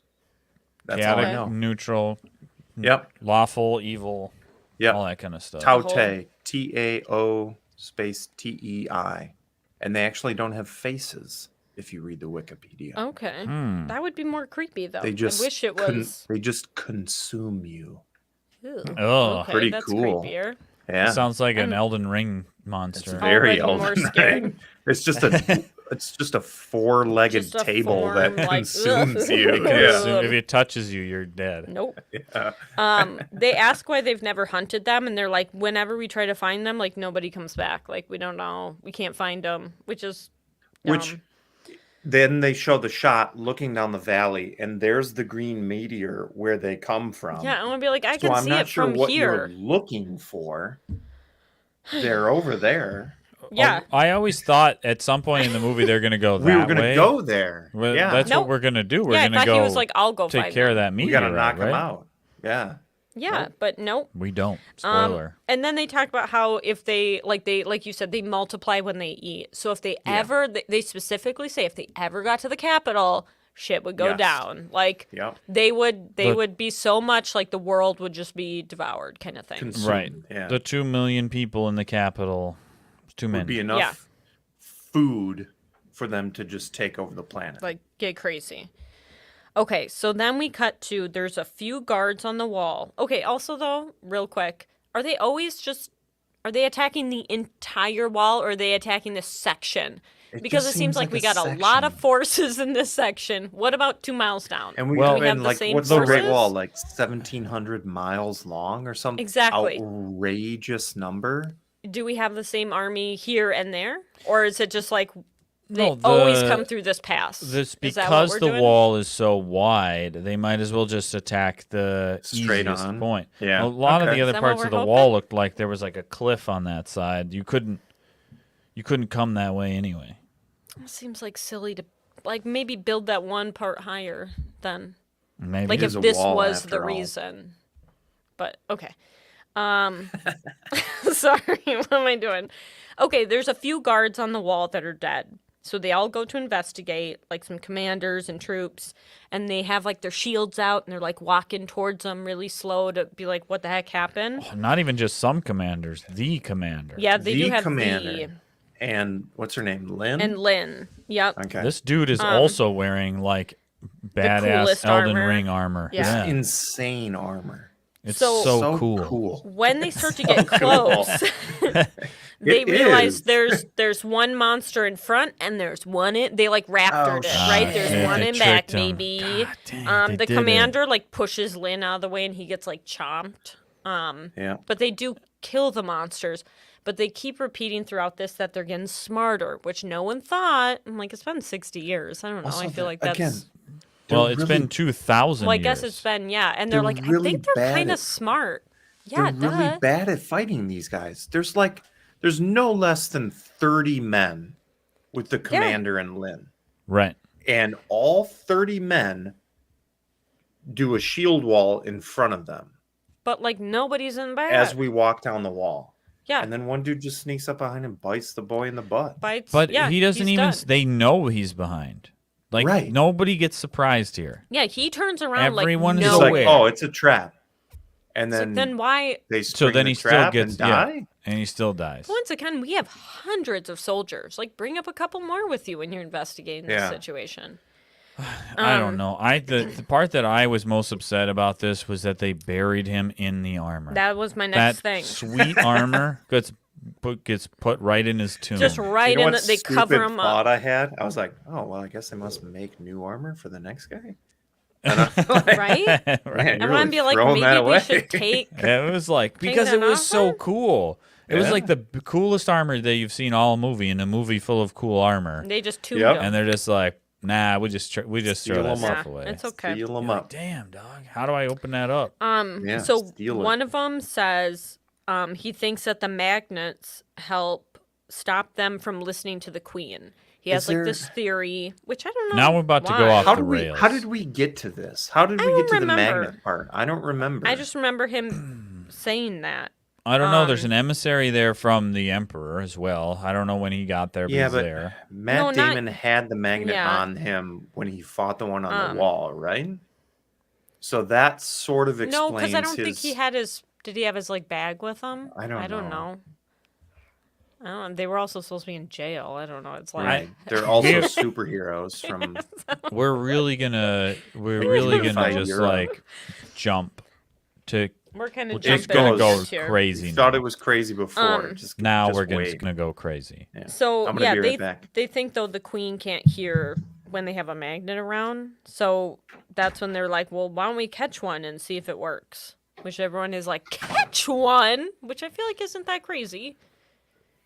That's all I Chaotic, know. neutral, Yep. lawful, evil, Yep. all that kind of stuff. Taote. Tao space Tei. And they actually don't have faces if you read the Wikipedia. Okay. Hmm. That would be more creepy, though. They just I wish it con- was. they just consume you. Ew. Oh, Okay, pretty that's cool. creepier. Yeah. Sounds like an And- Elden Ring It's monster. very Already more Elden scared. Ring. It's just a four-legged Just a table form, that like, consumes ugh. you. It Yeah. consume- if it touches you, you're dead. Nope. Yeah. They ask why they've never hunted them, and they're like, whenever we try to find them, like nobody comes back. Like we don't know, we can't find them, which is dumb. Which then they show the shot looking down the valley, and there's the green meteor where they come from. Yeah, I want to be like, I So can I'm see not it sure from what here. you're looking for. They're over there. Yeah. I always thought at some point in the movie they're gonna go that We were going way. to go there. Well, yeah. that's Nope. what we're gonna do. We're Yeah, I gonna thought go he was like, I'll go take find care of them. that we meteorite. got to knock right? them out. Yeah. Yeah, Nope. but nope. We don't. Spoiler. And then they talk about how if they like you said, they multiply when they eat. So if they Yeah. ever, they specifically say if they ever got to the capital, shit would go Yes. down. Like Yep. they would But- be so much like the world would just be devoured, kind of thing. Consumed. Right. Yeah. The 2 million people in the capital. It's too would many. be enough Yeah. food for them to just take over the planet. Like get crazy. Okay, so then we cut to there's a few guards on the wall. Okay, also though, real quick, are they attacking the entire wall or are they attacking this section? Because it just seems like we got a lot of section. forces in this section. What about 2 miles down? And we Well- go Do we have in the like same what's the Great forces? Wall? Like 1,700 miles long or something? Exactly. Outrageous number. Do we have the same army here and there? Or is it just like they No, always the- come through this pass? This Is that what because we're the doing? wall is so wide, they might as well just attack the Straight easiest on. point. Yeah. A lot of Okay. the Is other that what parts we're of the hoping? wall looked like there was like a cliff on that side. You couldn't come that way anyway. It seems like silly to like maybe build that one part higher then. Maybe Like It if is a this wall was the after all. reason. But okay. Sorry, what am I doing? Okay, there's a few guards on the wall that are dead. So they all go to investigate, like some commanders and troops, and they have like their shields out and they're like walking towards them really slow to be like, what the heck happened? not even just some commanders, the commander. Yeah, they The do have commander. the And what's her name? Lynn? and Lynn. Yep. Okay. This dude is also wearing like badass coolest Elden armor. Ring armor. Yeah. Insane armor. It's So- so cool. When they start to get close, they It realize is. there's one monster in front and there's one in. They like raptored Oh, it, right? shit. There's one They in back, tricked him. maybe. God dang, they The did it. commander like pushes Lynn out of the way and he gets like chomped. Yeah. But they do kill the monsters. But they keep repeating throughout this that they're getting smarter, which no one thought. I'm like, it's been 60 years. I don't know. Also, I feel like that's. again, Well, they're it's really- been 2,000 Well, I years. guess it's been, yeah. And they're They're like, I really think they're bad kind of at- smart. Yeah, They're really duh. bad at fighting these guys. There's no less than 30 men with the commander and Lynn. Right. And all 30 men do a shield wall in front of them But like nobody's in back. as we walk down the wall. yeah. And then one dude just sneaks up behind and bites the boy in the butt. Bites. But yeah, he doesn't he's even. done. They know he's behind. Like Right. nobody gets surprised here. Yeah, he turns around Everyone like is He's no. like, aware. oh, it's a trap. And So then, then why? they So spring then the he still trap gets and die. and he still dies. Once again, we have hundreds of soldiers. Like, bring up a couple more with you when you're investigating this Yeah. situation. I don't know. The part that I was most upset about this was that they buried him in the armor. That was my next That thing. sweet armor gets put right in his tomb. Just right You know in what the, they cover stupid him thought up. I had? I was like, oh, well, I guess they must make new armor for the next guy. And I- Right? right. Man, I you're want to really be like, throwing that maybe we away. should take. It was like because that it was off so her? cool. It was Yeah. like the coolest armor that you've seen all movie in a movie full of cool armor, They just tuned Yep. him. and they're just like, nah, we just throw Steal that 'em stuff Nah, away. it's okay. Seal them Like, up. damn, dog. How do I open that up? Yeah, So steal it. one of them says he thinks that the magnets help stop them from listening to the queen. He has Is like there- this theory, which I don't know. Now we're about to go why. off How the did we? rails. How did we get to this? How did I we don't get to remember. the magnet part? I don't remember. I just remember him saying that. I don't know. There's an emissary there from the Emperor as well. I don't know when he got there, but yeah, he's but there. Matt No, not- Damon had the magnet Yeah. on him when he fought the one on the wall, right? So that sort of explains No, because I don't think his- he had his. Did he have his like bag with him? I don't know. know. I don't know. They were also supposed to be in jail. I don't know. It's like Right. They're also superheroes from. We're really gonna Fight just Europe. like jump to We're kind of It's jumping gonna go ahead here. crazy. You thought it was crazy before. Now just we're wait. gonna go crazy. Yeah. So I'm gonna yeah, be right back. they think though the queen can't hear when they have a magnet around. So that's when they're like, well, why don't we catch one and see if it works? Which everyone is like, catch one, which I feel like isn't that crazy.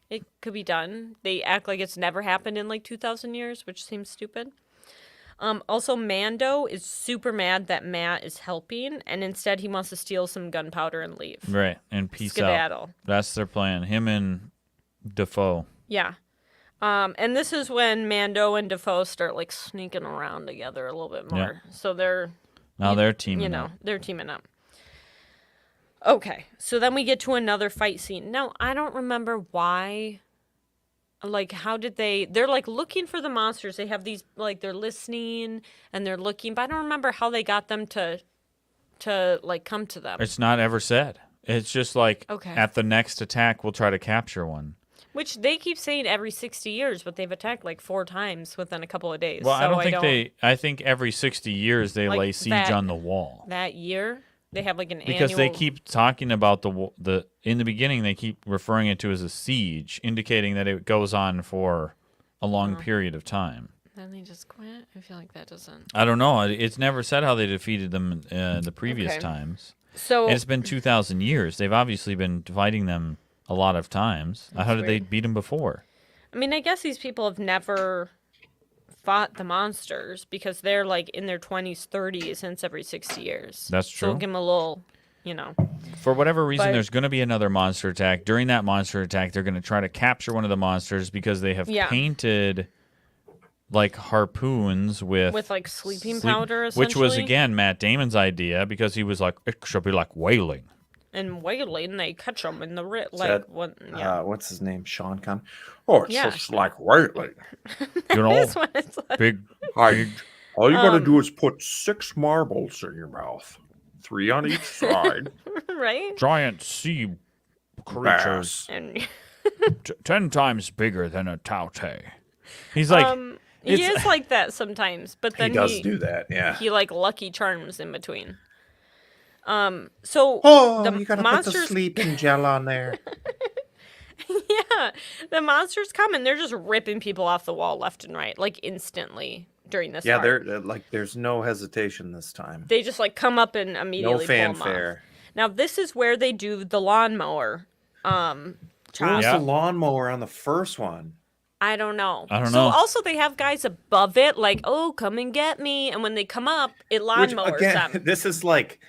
It could be done. They act like it's never happened in like 2,000 years, which seems stupid. Also, Mando is super mad that Matt is helping, and instead he wants to steal some gunpowder and leave. Right, and peace Skedaddle. out. That's their plan. Him and Defoe. Yeah. And this is when Mando and Defoe start like sneaking around together a little bit more. Yeah. So they're teaming up. They're teaming up. Okay, so then we get to another fight scene. Now, I don't remember why. Like, how did they're like looking for the monsters. They have these, like, they're listening and they're looking, but I don't remember how they got them to like come to them. It's not ever said. It's just like, Okay. at the next attack, we'll try to capture one. Which they keep saying every 60 years, but they've attacked like 4 times within a couple of days. Well, so I think every 60 years they Like lay siege that- on the wall. That year, they have like an Because annual... they keep talking about in the beginning, they keep referring it to as a siege, indicating that it goes on for a long period of time. Then they just quit? I feel like that doesn't... I don't know. It's never said how they defeated them the previous Okay. times. So... And it's been 2,000 years. They've obviously been fighting them a lot of times. How did they weird. beat them before? I mean, I guess these people have never fought the monsters because they're like in their 20s, 30s, and it's every 60 years. That's So true. give them a little, For whatever reason, But- there's going to be another monster attack. During that monster attack, they're going to try to capture one of the monsters because they have Yeah. painted like harpoons with like sleeping powder, which was essentially. again Matt Damon's idea because he was like, it should be like whaling. And wailing, they catch them in the like that, what? Yeah, what's his name? Sean Conn. Oh, it's Yeah. just like wailing. You know, this one is like, big. All you gotta do is put 6 marbles in your mouth, 3 on each side. right? Giant sea creatures, Bass. And 10 times bigger than a taute. He's like, he it's- is like that sometimes, but He then does do that, yeah. he like lucky charms in between. So Oh, the you gotta put the monsters, sleeping gel on there. yeah, the monsters come and they're just ripping people off the wall left and right, like instantly during this. Yeah, part. they're like, there's no hesitation this time. They just like come up and No immediately pull 'em off. fanfare. Now this is where they do the lawnmower. Who Chop. was Yeah. the lawnmower on the first one? I don't know. I don't So know. also they have guys above it, like, oh, come and get me, and when they come up, it Which, lawnmowers again, them. this is like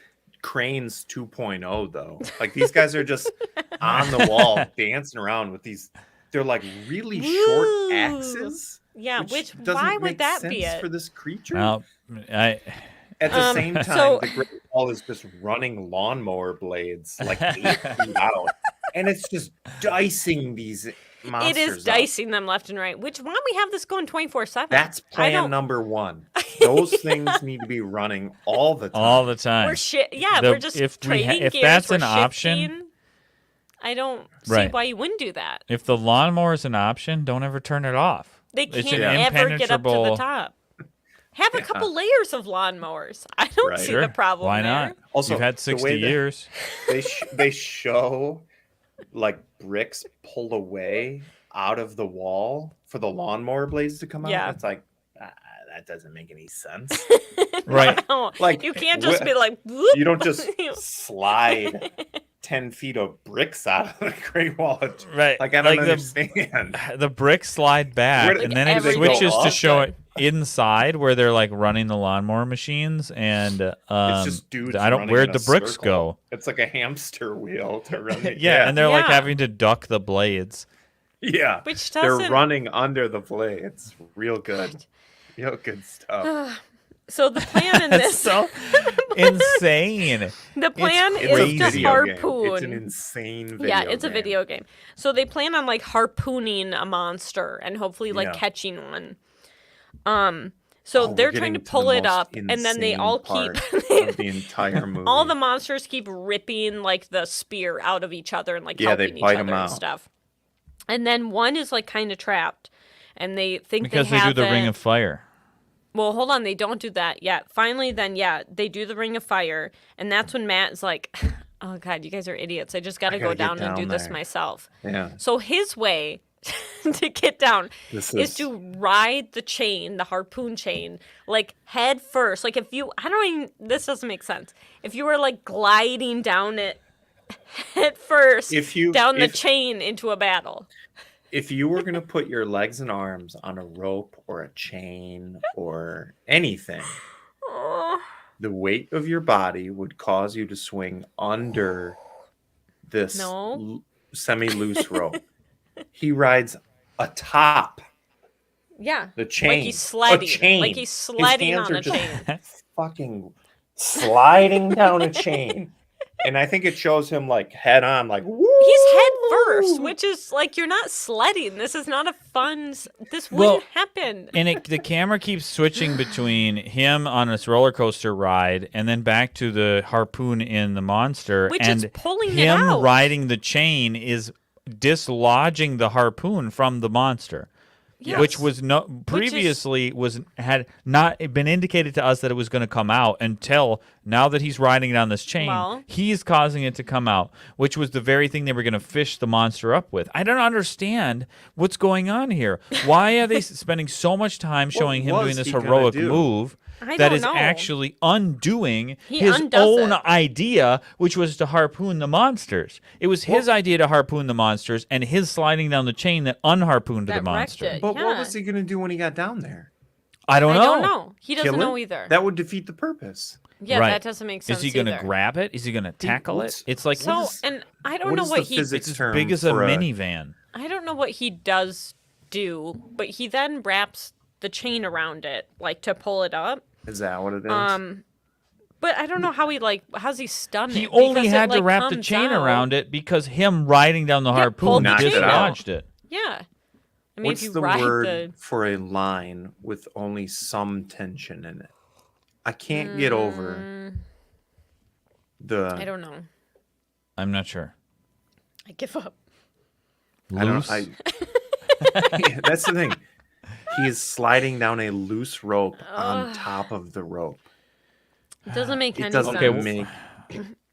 Cranes 2.0, though. Like, these guys are just on the wall dancing around with these, they're like really short Woo. axes. Yeah, which doesn't why would make that sense be it? for this creature? well, At the same time, so- the Great Wall is just running lawnmower blades like 8 feet out, and it's just dicing these monsters. It is up. dicing them left and right. Which why don't we have this going 24/7? That's plan number 1. Those things need to be running all the time. all the time. We're Yeah, The- we're just if we trading if gears. that's we're an option- shifting. I don't see Right. why you wouldn't do that. If the lawnmower is an option, don't ever turn it off. They It's can't an ever get up to the impenetrable- top. Have a couple layers of lawnmowers. I don't Right. see Sure. the problem Why there. not? Also, You've had the 60 way that- years. They show like bricks pulled away out of the wall for the lawnmower blades to come out. Yeah. It's like that doesn't make any sense. Right. No, Like, you can't just wh- be like, whoop. You don't just slide 10 feet of bricks out of the Great Wall. Right. Like, I don't the, understand. the bricks slide back, Where- and then it everything switches to up? show it inside where they're like running the lawnmower machines, and It's just dudes. I don't. running Where'd in the a bricks circle. go? It's like a hamster wheel to run. Yeah, and they're like Yeah. having to duck the blades. yeah. Which They're doesn't. running under the blades. Real good. Real good stuff. So the plan in That's this, so insane. the plan it's is crazy. to Video game. harpoon. It's an insane video Yeah, it's a game. video game. So they plan on like harpooning a monster and hopefully like Yeah. catching one. So Oh, they're we're trying to getting the pull it most up, and then they insane all part keep of the entire movie. all the monsters keep ripping like the spear out of each other and like Yeah, they helping each bite other 'em and out. stuff. And then one is like kind of trapped, and they think Because they they do have the it. Ring of Fire. Well, hold on, they don't do that yet. Finally, then yeah, they do the Ring of Fire, and that's when Matt is like, Oh God, you guys are idiots. I just got to I go gotta get down and do down this there. myself. Yeah. So his way to get down This is is to ride the chain, the harpoon chain, like head first. Like if you, I don't even, this doesn't make sense. If you were like gliding down it head first, down the chain into a battle. If you were gonna put your legs and arms on a rope or a chain or anything, Oh, the weight of your body would cause you to swing under this No. semi-loose rope. He rides atop yeah. the chain. Like he's sledding. A chain. Like he's sledding His hands on are a just chain. fucking sliding down a chain. And I think it shows him like head on, like woo! He's head first, which is like you're not sledding. This is not a fun. This wouldn't happen. And the camera keeps switching between him on this roller coaster ride and then back to the harpoon in the monster. Which and is pulling it him out. riding the chain is dislodging the harpoon from the monster. Yes. Which was previously had not been indicated to us that it was going to come out until now that he's riding it on this chain. Well, he's causing it to come out, which was the very thing they were going to fish the monster up with. I don't understand what's going on here. Why are they spending so much time showing him doing this heroic move that is actually undoing his own idea, which was to harpoon the monsters? It was his idea to harpoon the monsters and his sliding down the chain that unharpooned the monster. But what was he going to do when he got down there? I don't know. He doesn't Kill know it? either. That would defeat the purpose. Yeah, that doesn't make sense. Is he going to either. grab it? Is he going to tackle it? It's like so, and I don't know what he. It's as big as a minivan. I don't know what he does do, but he then wraps the chain around it, like to pull it up. Is that what it is? But I don't know how how's he stunned He it? only because had it, to like, wrap the comes chain out. around it because him riding down the harpoon pulled the chain dislodged it. Yeah. I mean, What's if you the ride word for a line with only some tension in it? I can't get over the. I don't know. I'm not sure. I give up. Loose? I don't. That's the thing. He is sliding down a loose rope on top of the rope. It doesn't make any doesn't sense. make.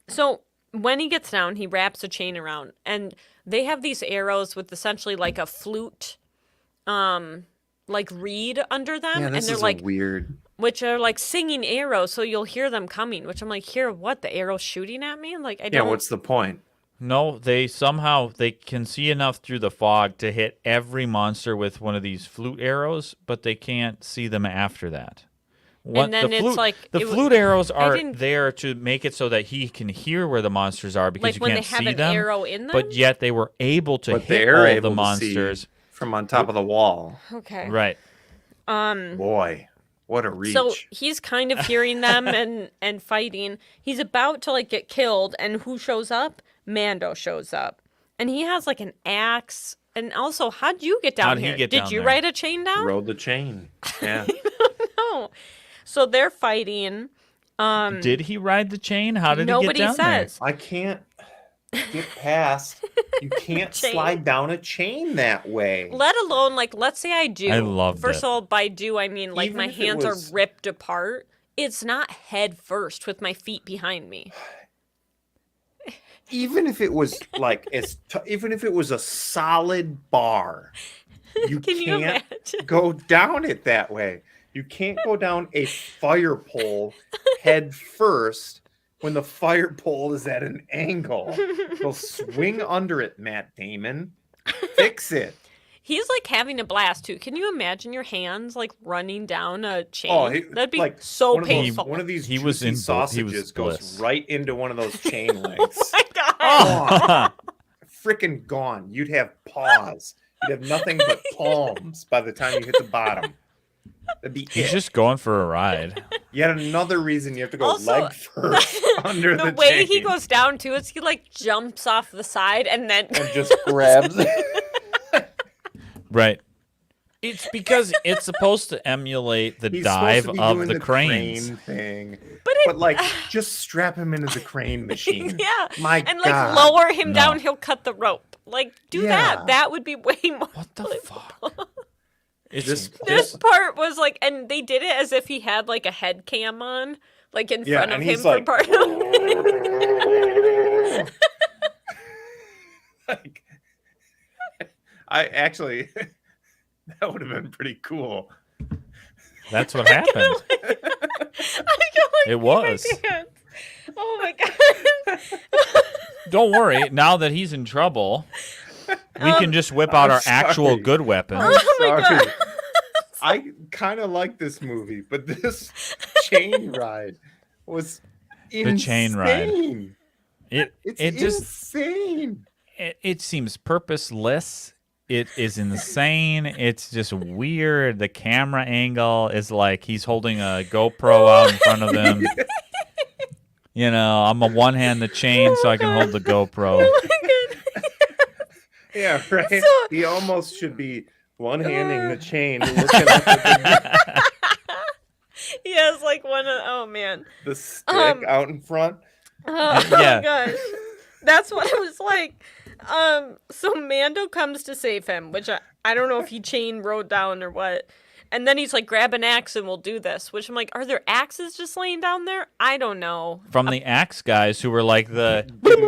So when he gets down, he wraps a chain around, and they have these arrows with essentially like a flute, like reed under them, Yeah, and this they're is like weird. which are like singing arrows, so you'll hear them coming. Which I'm like, hear what? The arrow shooting at me? Like I don't. Yeah, what's the point? No, they can see enough through the fog to hit every monster with one of these flute arrows, but they can't see them after that. And then it's like the flute arrows are there to make it so that he can hear where the monsters are because like you when can't they have see an them. arrow in them. But yet they were able to But hit they're all able the to see monsters from on top of the wall. Okay. Right. Boy, what a reach! So he's kind of hearing them and fighting. He's about to like get killed, and who shows up? Mando shows up, and he has like an axe. And also, how'd you get down here? Did you ride a chain down? Rode the chain. Yeah. No. So they're fighting. Did he ride the chain? How did he get down says. I can't get past. You can't slide down a chain that way. Let alone, like, let's say I do. I loved First it. of all, by do, I mean, like, Even my if it hands was- are ripped apart. It's not head first with my feet behind me. Even if it was like even if it was a solid bar, you Can you can't imagine? go down it that way. You can't go down a fire pole head first when the fire pole is at an angle. You'll swing under it, Matt Damon. Fix it. He's like having a blast too. Can you imagine your hands like running down a chain? Oh, that'd be like so one of those- painful. one of these He was juicy in sausages he was goes bliss. right into one of those chain links. My God. Freaking gone. You'd have paws. You'd have nothing but palms by the time you hit the bottom. That'd be He's it. just going for a ride. Yet another reason you have to go Also, leg first under the way chain he goes down too is he like jumps off the side and then and just grabs it. Right. It's because it's supposed to emulate the He's dive supposed to be of doing the cranes. crane thing. But But like, just strap him into the crane machine. yeah, My and like God. lower him No. down, he'll cut the rope. Like do Yeah. that. That would be way more. What the fuck? It's This part was like, and they did it as if he had like a head cam on, like in Yeah, front of and him he's for like- part. no. Like, I actually, that would have been pretty cool. That's what happened. It was. Oh my god. Don't worry. Now that he's in trouble, we can just whip out our actual sorry. good weapons. Oh my Sorry. God. I kind of like this movie, but this chain ride was insane. The chain ride. It's It just insane. it seems purposeless. It is insane. It's just weird. The camera angle is like he's holding a GoPro out in front of him. You know, I'm a one-hand the chain so I can hold the GoPro. Oh my God. Yeah, right. So- He almost should be one-handing the chain, looking up at He has like one of, oh man. the stick out in front. Oh Yeah. my gosh. That's what it was like. So Mando comes to save him, which I don't know if he chain rode down or what. And then he's like, grab an axe and we'll do this. Which I'm like, are there axes just laying down there? I don't know. From the axe guys who were like the Can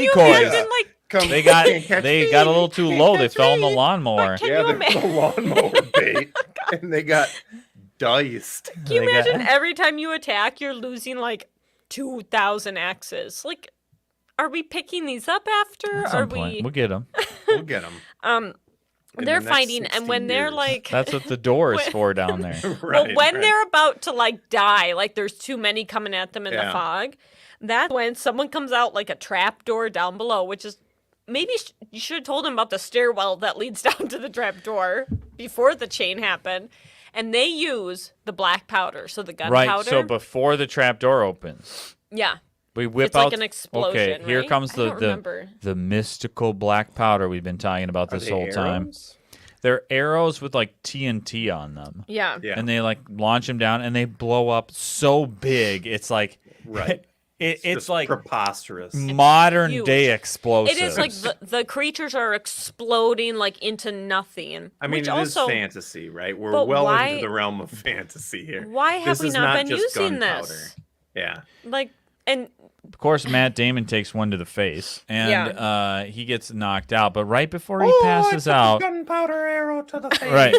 you decoys. imagine like Come they got catch they me. got a little too low. They Catch fell in the me. lawnmower. Can Yeah, you they're imagine? the lawnmower bait, and they got diced. Can you They got- imagine every time you attack, you're losing like 2,000 axes? Like, are we picking these up after? At Are some point, we? we'll get them. We'll get them. In They're the next fighting, and 60 when they're years. like, That's what the door is for down there. well, when they're about to like die, like there's too many coming at them in the Yeah. fog. That's when someone comes out like a trap door down below, which is maybe you should have told him about the stairwell that leads down to the trap door before the chain happened. And they use the black powder, so the gunpowder. Right. So before the trap door opens, yeah, we whip it's out. like an explosion. Okay, here right? comes I don't the remember. mystical black powder we've been talking about Are this they whole time. arrows? They're arrows with like TNT on them. Yeah. Yeah. And they like launch them down and they blow up so big. It's like Right. it's just like preposterous. modern huge. day explosives. It is like the creatures are exploding like into nothing. I mean, which it is also, fantasy, right? We're but well why- into the realm of fantasy here. why have This we is not been just using gunpowder. this? Yeah. Like, and Of course, Matt Damon takes one to the face and Yeah. he gets knocked out. But right before he passes out, Gunpowder arrow to the face. right,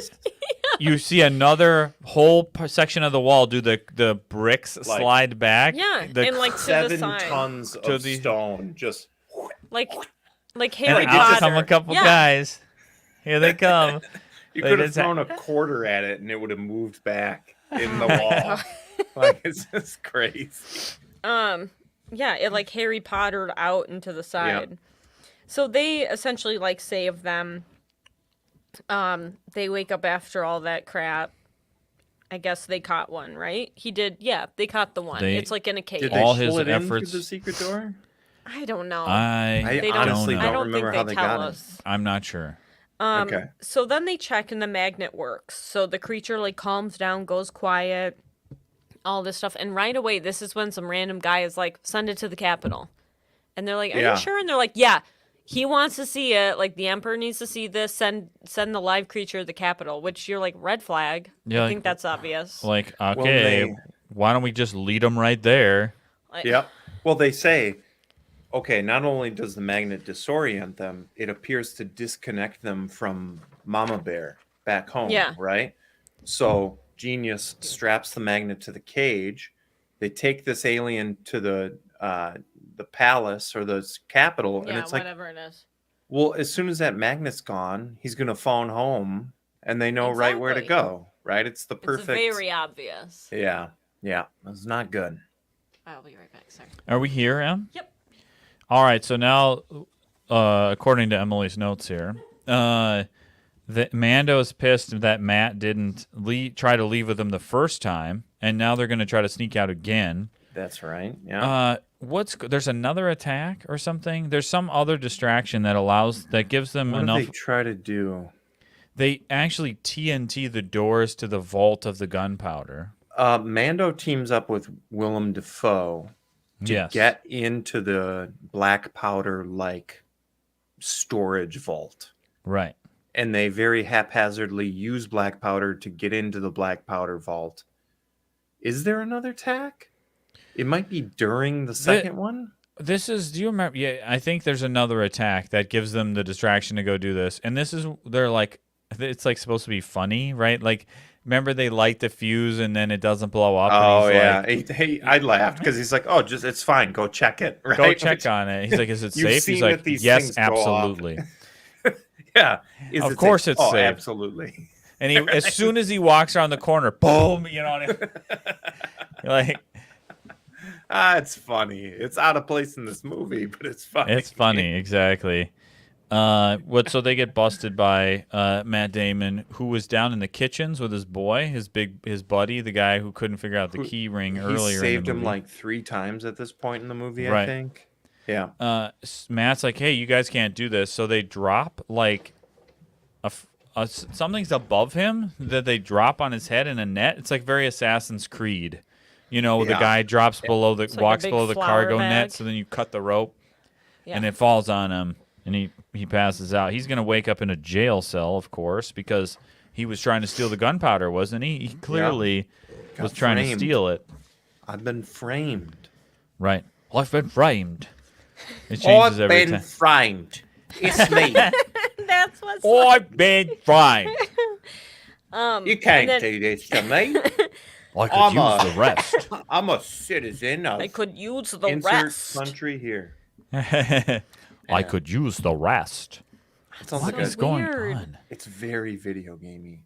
you see another whole section of the wall do the bricks Like- slide back. yeah, The and like to the 7 side, tons To of the- stone. Just like and Harry out Potter. come a couple yeah. guys. Here they come. you They could have just thrown a quarter at it and it would have moved back in the Oh my wall. God. Like it's just crazy. Yeah, it like Harry Pottered out into the side. So they essentially like save them. They wake up after all that crap. I guess they caught one, right? He did. Yeah, they caught the one. They- It's like in a cage. Did All they his pull it in efforts- through the secret door? I don't know. I They honestly know. I don't don't remember think how they they tell got it. us. I'm not sure. Okay. So then they check and the magnet works. So the creature like calms down, goes quiet, all this stuff. And right away, this is when some random guy is like, send it to the Capitol. And they're like, are Yeah. you sure? And they're like, yeah, he wants to see it. Like the Emperor needs to see this. Send the live creature to the Capitol, which you're like, red flag. Yeah, I like- think that's obvious. Like, okay, they- why don't we just lead them right there? Like, Yep. Well, they say, okay, not only does the magnet disorient them, it appears to disconnect them from Mama Bear back home. Yeah. Right? So Genius straps the magnet to the cage. They take this alien to the palace or the Capitol, and Yeah, it's like, whatever it is. well, as soon as that magnet's gone, he's gonna phone home, and they know right where to Exactly. go. Right? It's the perfect. It's very obvious. Yeah. Yeah. It's not good. I'll be right back, sorry. Are we here, Em? Yep. All right, so now, according to Emily's notes here, the Mando is pissed that Matt didn't try to leave with him the first time, and now they're going to try to sneak out again. That's right. Yeah. There's another attack or something? There's some other distraction that gives them What enough. do they try to do? They actually TNT the doors to the vault of the gunpowder. Mando teams up with Willem Dafoe to Yes. get into the black powder like storage vault. Right. And they very haphazardly use black powder to get into the black powder vault. Is there another attack? It might be during the second one. This is. Do you remember? Yeah, I think there's another attack that gives them the distraction to go do this, and this is they're like, it's like supposed to be funny, right? Like, remember they light the fuse and then it doesn't blow up. Oh and he's yeah, I laughed because he's like, "Oh, just it's fine. Go check it." Right? Go check on it. He's like, "Is it You've safe?" seen He's like, that these "Yes, things go off. absolutely." Yeah, Of course it's safe. Absolutely. And he, as soon as he walks around the corner, boom, you know, like It's funny. It's out of place in this movie, but it's funny. it's funny, exactly. So they get busted by Matt Damon, who was down in the kitchens with his boy, his buddy, the guy who couldn't figure out the key ring earlier. He saved in the him movie. like 3 times at this point in the movie, Right. I think. Yeah. Matt's like, "Hey, you guys can't do this," so they drop like something's above him that they drop on his head in a net. It's like very Assassin's Creed. You know, the Yeah. guy drops below the like a walks big below the flour cargo net, bag. so then you cut the rope Yeah. and it falls on him and he passes out. He's going to wake up in a jail cell, of course, because he was trying to steal the gunpowder, wasn't he? He clearly was Got trying to framed. steal it. I've been framed. Right. I've been framed. It changes every I've been time. framed. It's me. That's what's I've been framed. You can't then- do this to me. I could I'm use a- the rest. I'm a citizen of I could use the insert rest. country here. I could use the rest. Sounds What like is so going weird. on? it's very video gamey.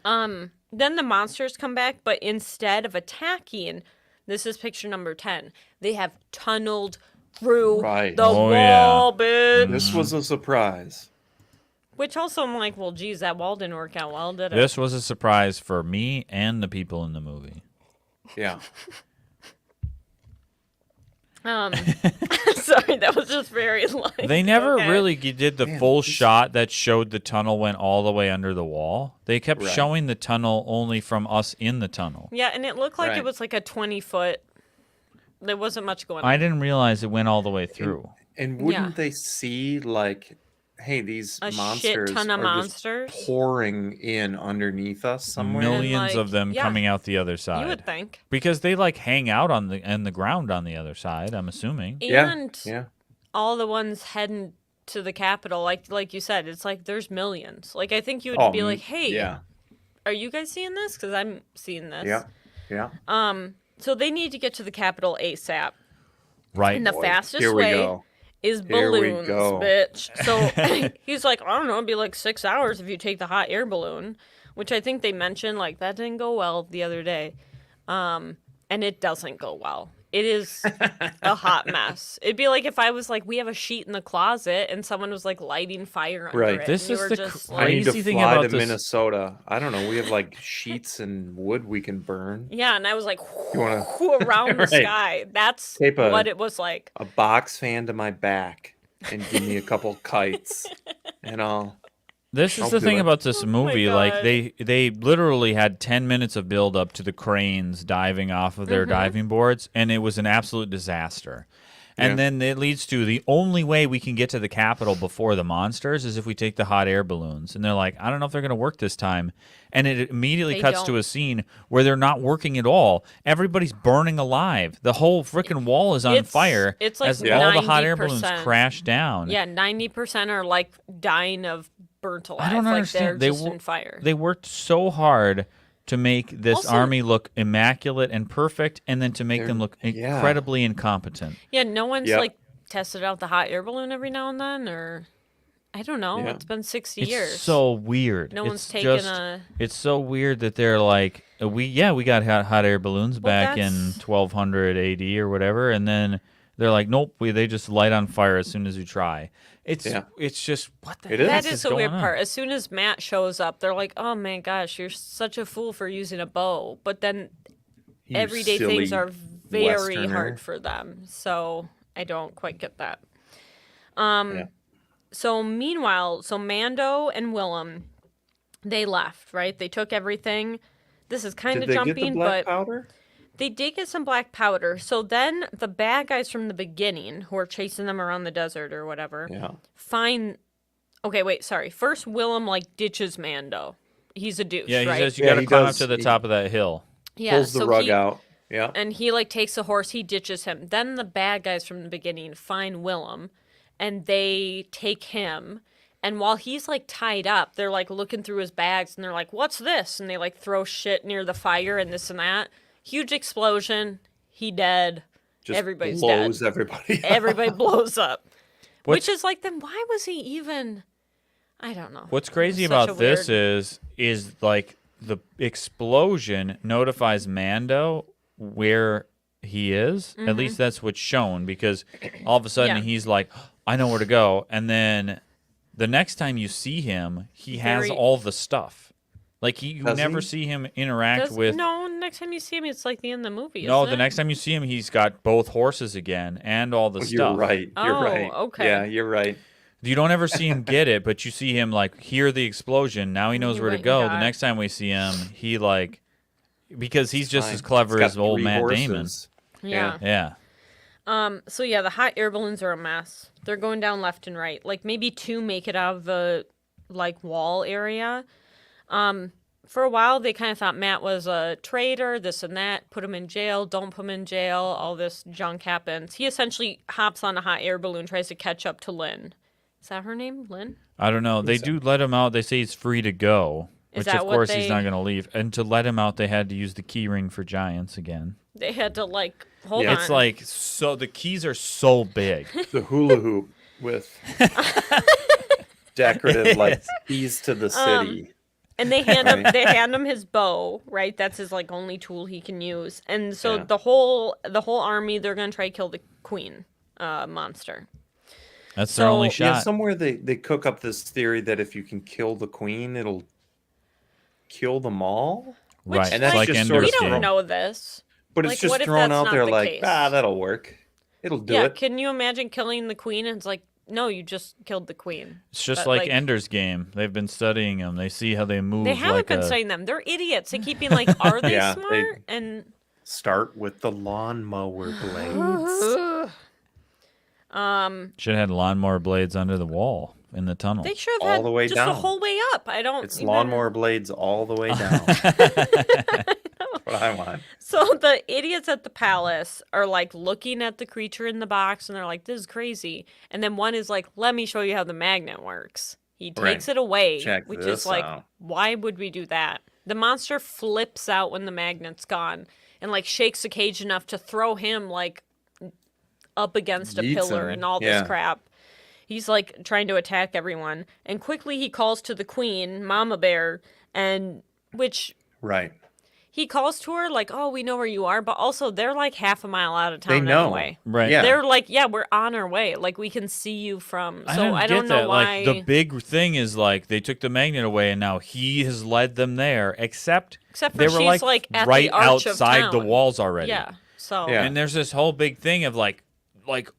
Then the monsters come back, but instead of attacking, this is picture number 10. They have tunneled through Right. the Oh, yeah. wall, bitch. This was a surprise. Which also I'm like, well, geez, that wall didn't work out well, did it? This was a surprise for me and the people in the movie. Yeah. Sorry, that was just very like. They never okay. really did the Man, full this- shot that showed the tunnel went all the way under the wall. They kept Right. showing the tunnel only from us in the tunnel. Yeah, and it looked like Right. it was like a 20-foot. There wasn't much going on. I didn't realize it went all the way through. And wouldn't Yeah. they see like, hey, these A monsters shit ton of are monsters. just pouring in underneath us somewhere? Millions like, of them yeah. coming out the other side. You would think. Because they like hang out on the ground on the other side, I'm assuming. Yeah. And Yeah. all the ones heading to the Capitol, like you said, it's like there's millions. Like I think you would Oh, be like, hey, Yeah. are you guys seeing this? Because I'm seeing this. Yeah. Yeah. So they need to get to the Capitol ASAP. Right. And the Boy, fastest here we way go. is Here we balloons, go. bitch. So he's like, I don't know, it'd be like 6 hours if you take the hot air balloon, which I think they mentioned like that didn't go well the other day. And it doesn't go well. It is a hot mess. It'd be like if I was like, we have a sheet in the closet and someone was like lighting fire under Right. it. This and you is were the just I need to crazy thing fly about to this- Minnesota. I don't know. We have like sheets and wood we can burn. yeah, and I was like, You wanna- around the Right. sky. That's Tape a- what it was like. A box fan to my back and give me a couple kites, and I'll. This is I'll the do thing it. about this movie. Like God. they literally had 10 minutes of build up to the cranes diving off of their Mm-hmm. diving boards, and it was an absolute disaster. And Yeah. then it leads to the only way we can get to the Capitol before the monsters is if we take the hot air balloons. And they're like, I don't know if they're going to work this time. And it immediately They cuts to don't. a scene where they're not working at all. Everybody's burning alive. The whole freaking wall is on It's- fire it's like as all the hot air balloons 90%. crash down. Yeah, 90% are like dying of burnt alive. I don't like understand. They're They just wo- in fire. They worked so hard to make this Also- army look immaculate and perfect, and then to make them look yeah. incredibly incompetent. Yeah, no one's Yep. like tested out the hot air balloon every now and then, or I don't know. Yeah. It's been 60 It's years. so weird. No it's one's taken just, a- It's so weird that they're like, we got hot air balloons Well, back in that's- 1200 AD or whatever, and then they're like, nope, they just light on fire as soon as you try. It's Yeah. it's just what the It heck That is the going weird on? part. As soon as Matt shows up, they're like, "Oh my gosh, you're such a fool for using a bow." But then You everyday things silly are very Westerner. hard for them. So I don't quite get that. Yeah. So meanwhile, Mando and Willem, they left, right? They took everything. This is kind Did of they jumping, get the black but powder? they did get some black powder. So then the bad guys from the beginning, who are chasing them around the desert or whatever, Yeah. find. Okay, wait, sorry. First, Willem like ditches Mando. He's a douche, Yeah, he right? says you Yeah, got to he climb up does. to the He top of that hill. Yeah, Pulls the so rug he, out. Yeah. And he like takes a horse, he ditches him. Then the bad guys from the beginning find Willem and they take him. And while he's like tied up, they're like looking through his bags and they're like, "What's this?" And they like throw shit near the fire and this and that. Huge explosion. He dead. Just Everybody's blows dead. everybody. Everybody blows up. What's- Which is like, then why was he even? I don't know. What's crazy It's such about a this weird- is like the explosion notifies Mando where he is. At least that's what's shown, because all of a sudden Yeah. he's like, I know where to go. And then the next time you see him, he has Very- all the stuff. Like you Does never he? see him interact Does- with. No, next time you see him, it's like the end of the movie. No, isn't the it? next time you see him, he's got both horses again and all the You're stuff. right. You're Oh, right. okay. Yeah, you're right. You don't ever see him get it, but you see him like hear the explosion. Now he knows He where to went and go. The got- next time we see him, he like, because he's just Fine. as clever He's got as old 3 Matt horses. Damon. Yeah. Yeah. So yeah, the hot air balloons are a mess. They're going down left and right. Like maybe 2 make it out of the like wall area. For a while they kind of thought Matt was a traitor, this and that. Put him in jail. Don't put him in jail. All this junk happens. He essentially hops on a hot air balloon, tries to catch up to Lynn. Is that her name, Lynn? I don't know. They do let him out. They say he's free to go, Is which that of what course he's they- not going to leave. And to let him out, they had to use the key ring for giants again. They had to like hold Yeah. on. It's like, so the keys are so big. The hula hoop with decorative like Yes. keys to the city. And they hand him Right. they hand him his bow, right? That's his like only tool he can use. And so Yeah. the whole army, they're gonna try to kill the queen monster. That's their So- only Yeah, shot. somewhere they cook up this theory that if you can kill the queen, it'll kill them all. Which, Right. And that's like, just Ender's sort we of don't Game. know this. But Like, it's just what if thrown that's out not there the like, case? that'll work. It'll do Yeah, it. can you imagine killing the queen and it's like, no, you just killed the queen. It's just But, like, like- Ender's Game. They've been studying them. They see how they move. They haven't like been a, studying them. They're idiots. They keep being like, are they Yeah, they- smart? And Start with the lawnmower blades. Should have had lawnmower blades under the wall in the tunnel. they should have All had the way just the down. whole way up. I don't It's even- lawnmower blades all the way down. That's what I want. So the idiots at the palace are like looking at the creature in the box and they're like, this is crazy. And then one is like, let me show you how the magnet works. He Right. takes it away, Check which this is like, out. why would we do that? The monster flips out when the magnet's gone and like shakes the cage enough to throw him like up against a Yeets pillar him. and all Yeah. this crap. He's like trying to attack everyone. And quickly he calls to the queen, Mama Bear, and which Right. he calls to her like, oh, we know where you are, but also they're like half a mile out of town They know. anyway. Right. Yeah. They're like, yeah, we're on our way. Like we can see you from. So I don't get know that. why. Like the big thing is like they took the magnet away and now he has led them there. Except Except for they were she's, like, at the right arch of outside the town. walls already. Yeah. So Yeah. And there's this whole big thing of like,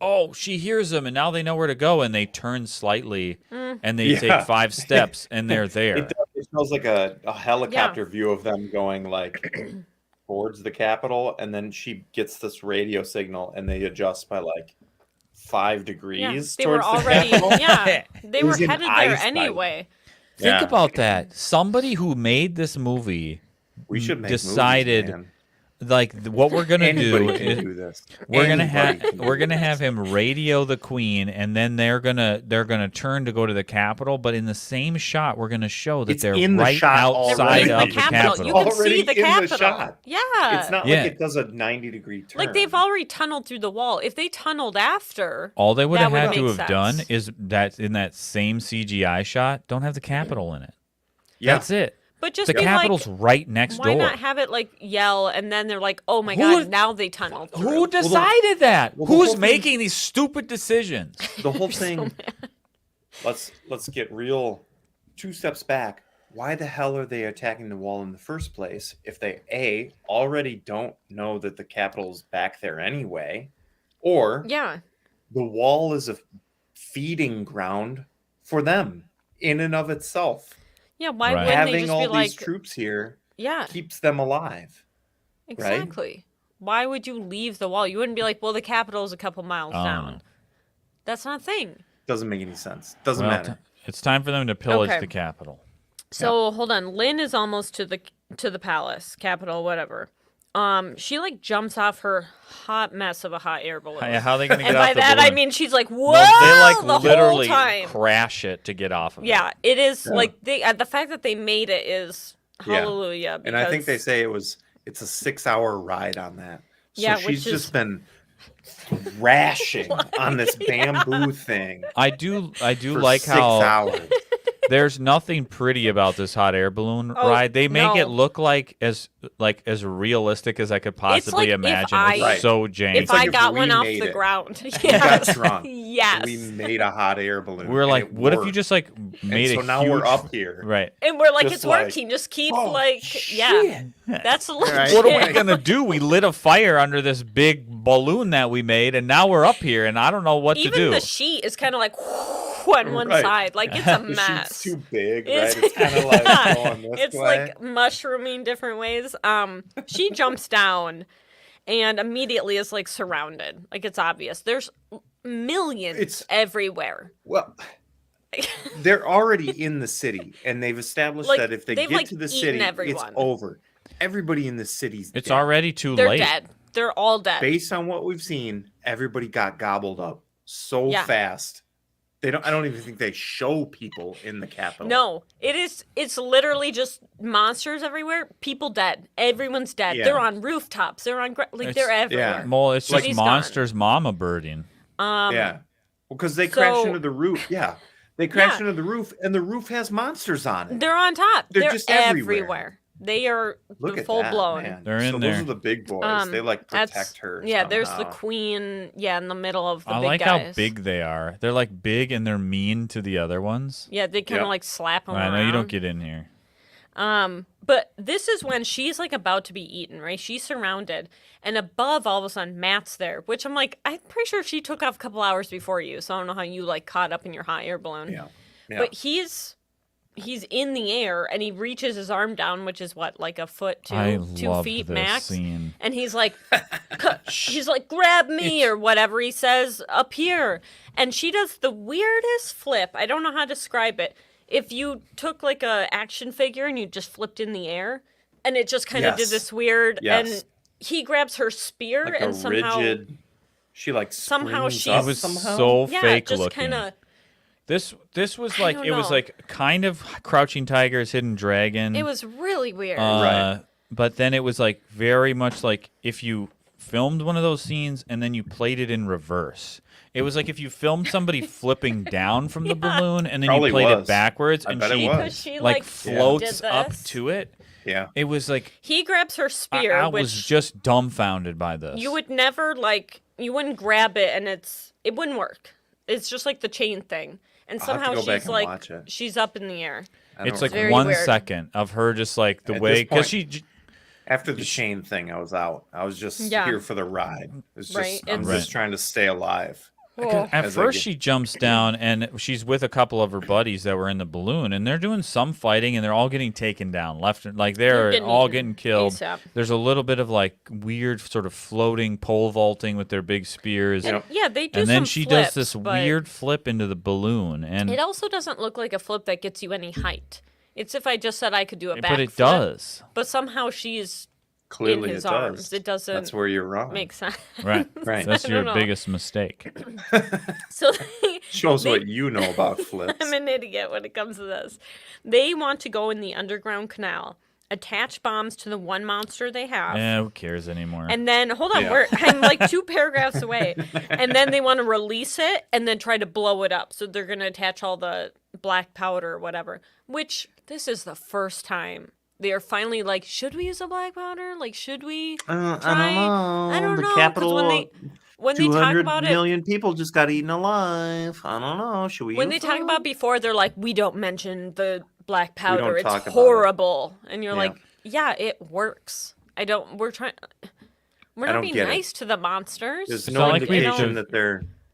oh, she hears them and now they know where to go and they turn slightly and they Yeah. take 5 steps and they're there. It smells like a helicopter view of them going like towards the Capitol, and then she gets this radio signal, and they adjust by like 5 yeah, degrees. they were towards the already. Capitol. Yeah, they It were was in headed there eyesight. anyway. Think Yeah. about that. Somebody who made this movie We should make decided movies, man. like what we're gonna Anybody do can is do this. we're gonna Anybody have can do we're gonna this. have him radio the queen and then they're gonna turn to go to the Capitol, but in the same shot we're gonna show that It's they're in the right shot They're outside right already. in of the the Capitol. Capitol. You can Already see the in the Capitol. shot. Yeah. It's not Yeah. like it does a 90-degree turn. like they've already tunneled through the wall. If they tunneled after, All they would That have would had to make have done sense. is that in that same CGI shot, don't have the Capitol in it. Yeah. That's it. but just The be Capitol's like, right next why door. not have it like yell and then they're like, oh my Who god, would- now they tunneled through. Who decided that? well, the Who's whole thing- making these stupid decisions? The whole thing. Let's get real. 2 steps back. Why the hell are they attacking the wall in the first place if they already don't know that the Capitol's back there anyway, or Yeah. the wall is a feeding ground for them in and of itself. Yeah, why Right. wouldn't they Having just all be these like, troops here yeah, keeps them alive. exactly. Why would you leave the wall? You wouldn't be like, well, the Capitol's a couple miles Oh. down. That's not a thing. Doesn't make any sense. Doesn't Well, matter. it's time for them to pillage Okay. the Capitol. So hold on, Lynn is almost to the palace, Capitol, whatever. She like jumps off her hot mess of a hot air balloon. Yeah, how are they going to get And off by the that balloon? I mean she's like, whoa, No, they like the literally whole time. crash it to get off of it. Yeah, it is Yeah. like the fact that they made it is Yeah. hallelujah. And I think they because- say it's a 6-hour ride on that. So Yeah, she's which is- just been thrashing on this bamboo thing I do for like 6 how hours. there's nothing pretty about this hot air balloon Oh, ride. They make it no. look like as realistic as I could possibly like if imagine. I- It's Right. so janky. if It's like I if got we one off made the it. ground. We got Yes. drunk. Yes. We made a hot air balloon. We're and like, it what if you worked. just like And made so a now huge... we're up here. Right. And we're like, Just it's like, working. Just keep oh, yeah. That's legit. Right. What are we gonna do? We lit a fire under this big balloon that we made, and now we're up here, and I don't know what to Even do. the sheet is kind of like on one Right. side. Like it's a The mess. sheet's too big, It's- right? It's kind of like going this It's way. like mushrooming different ways. She jumps down and immediately is like surrounded. Like it's obvious. There's millions It's- everywhere. Well, they're already in the city, and they've established Like, that if they they've, get like, to the eaten city, everyone. it's over. Everybody in the city's It's dead. already too They're late. dead. They're all dead. Based on what we've seen, everybody got gobbled up so Yeah. fast. I don't even think they show people in the capital. No, it's literally just monsters everywhere. People dead. Everyone's dead. Yeah. They're on rooftops. They're on they're everywhere. Well, it's just City's gone. monsters mama birding. Yeah. Well, because they crash so- into the roof. Yeah. They crash Yeah. into the roof, and the roof has monsters on it. They're on top. They're just everywhere. everywhere. They are Look the at full that, blown. man. They're in so there. Those are the big boys. They like That's- protect her. Yeah, there's the somehow. queen. Yeah, in the middle of the I big like guys. how big they are. They're like big and they're mean to the other ones. Yeah, they kind of Yep. like slap them I around. know you don't get in here. But this is when she's like about to be eaten, right? She's surrounded, and above, all of a sudden, Matt's there. Which I'm like, I'm pretty sure she took off a couple hours before you, so I don't know how you like caught up in your hot air balloon. Yeah. But he's in the air, and he reaches his arm down, which is what, like a foot to I 2 love feet this max. scene. And he's like, grab me or whatever he says up here. And she does the weirdest flip. I don't know how to describe it. If you took like a action figure and you just flipped in the air, and it just kind of did Yes. this weird, Yes. and he grabs her spear like and a somehow, rigid. She like somehow springs she- up It was somehow. so yeah, fake just looking. kind of. This was I like don't it was know. like kind of Crouching Tiger's Hidden Dragon. It was really weird. Right. But then it was like very much like if you filmed one of those scenes and then you played it in reverse. It was like if you filmed somebody flipping down from the balloon and then Probably you played was. it backwards I and bet it she was. because she like did floats up this. to it. Yeah. It was like He grabs her spear, I which was just dumbfounded by this. you would never like. You wouldn't grab it, and it wouldn't work. It's just like the chain thing, and I'll have to somehow go back she's and like watch it. she's up in the air. I don't It's like very one weird. second of her just like the At way this because point- she After the chain thing, I was out. I was just Yeah. here for the ride. It's just Right, I'm it's- just trying to stay alive. Well, At as I first, get- she jumps down and she's with a couple of her buddies that were in the balloon, and they're doing some fighting, and they're all getting taken down left. Like they're getting all eaten getting killed. ASAP. There's a little bit of like weird sort of floating pole vaulting with their big spears, Yep. yeah, they do. and then some she flips, does this but weird flip into the balloon, and It also doesn't look like a flip that gets you any height. It's if I just said I could do a backflip. but it does. But somehow she's Clearly, in his it arms. does. It doesn't That's where you're wrong. make sense. Right, Right. That's I your don't know. biggest mistake. So Shows they- what you know about flips. I'm an idiot when it comes to this. They want to go in the underground canal, attach bombs to the one monster they have. Yeah, who cares anymore? And then, hold on, Yeah. I'm like 2 paragraphs away. And then they want to release it and then try to blow it up. So they're going to attach all the black powder or whatever, which this is the first time they are finally like, should we use a black powder? Like, should we try? I don't know. 'Cause when they talk about it, million people just got eaten alive. I don't know. Should we? when they talk about before, they're like, we don't mention the black powder. don't It's talk about it." horrible. And you're Yeah. like, yeah, it works. We're not don't being get it. nice to the monsters. There's It's no not like we indication don't- that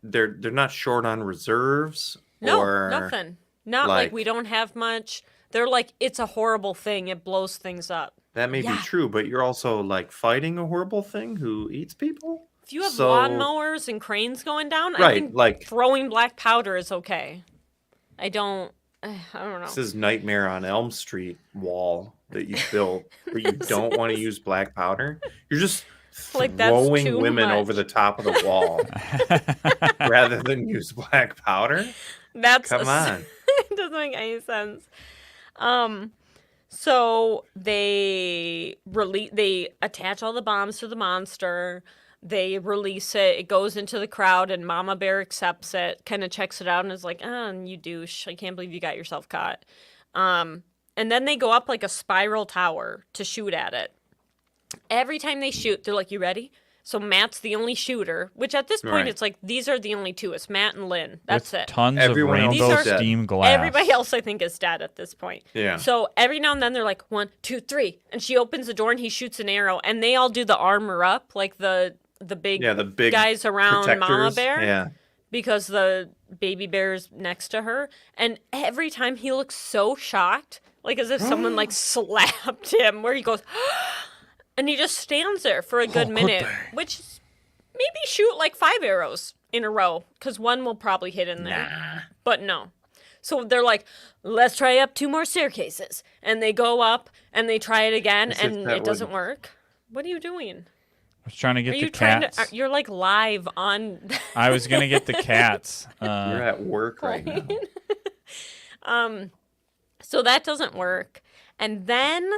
they're not short on reserves. No, or, nothing. Not like like- we don't have much. They're like, it's a horrible thing. It blows things up. That may Yeah. be true, but you're also like fighting a horrible thing who eats people. If you have So- lawnmowers and cranes going down, I Right, think like throwing black powder is okay. I don't know. this is Nightmare on Elm Street wall. that you build where you don't want to use black powder, you're just Like, that's throwing too women much. over the top of the wall rather than use black powder. That's Come on. It doesn't make any sense. So they attach all the bombs to the monster. They release it. It goes into the crowd, and Mama Bear accepts it, kind of checks it out, and is like, "Oh, you douche! I can't believe you got yourself caught." And then they go up like a spiral tower to shoot at it. Every time they shoot, they're like, "You ready?" So Matt's the only shooter, which at this point Right. it's like these are the only two. It's Matt and Lynn. That's With it. Tons Everyone of else rainbow is dead. steam glass. Everybody else, I think, is dead at this point. Yeah. So every now and then they're like, 1, 2, 3, and she opens the door and he shoots an arrow, and they all do the armor up, like the big Yeah, the big guys around Mama protectors. Bear, Yeah. because the baby bear's next to her, and every time he looks so shocked, like as if someone like slapped him, where he goes, and he just stands there for a good minute, which maybe shoot like 5 arrows in a row, because one will probably hit in there. But no. So they're like, let's try up 2 more staircases. And they go up and they try it again, As if and that it doesn't work. What are you doing? I was trying to get Are the you trying cats. to? You're like live on. I was gonna get the cats. You're at work right now. So that doesn't work. And then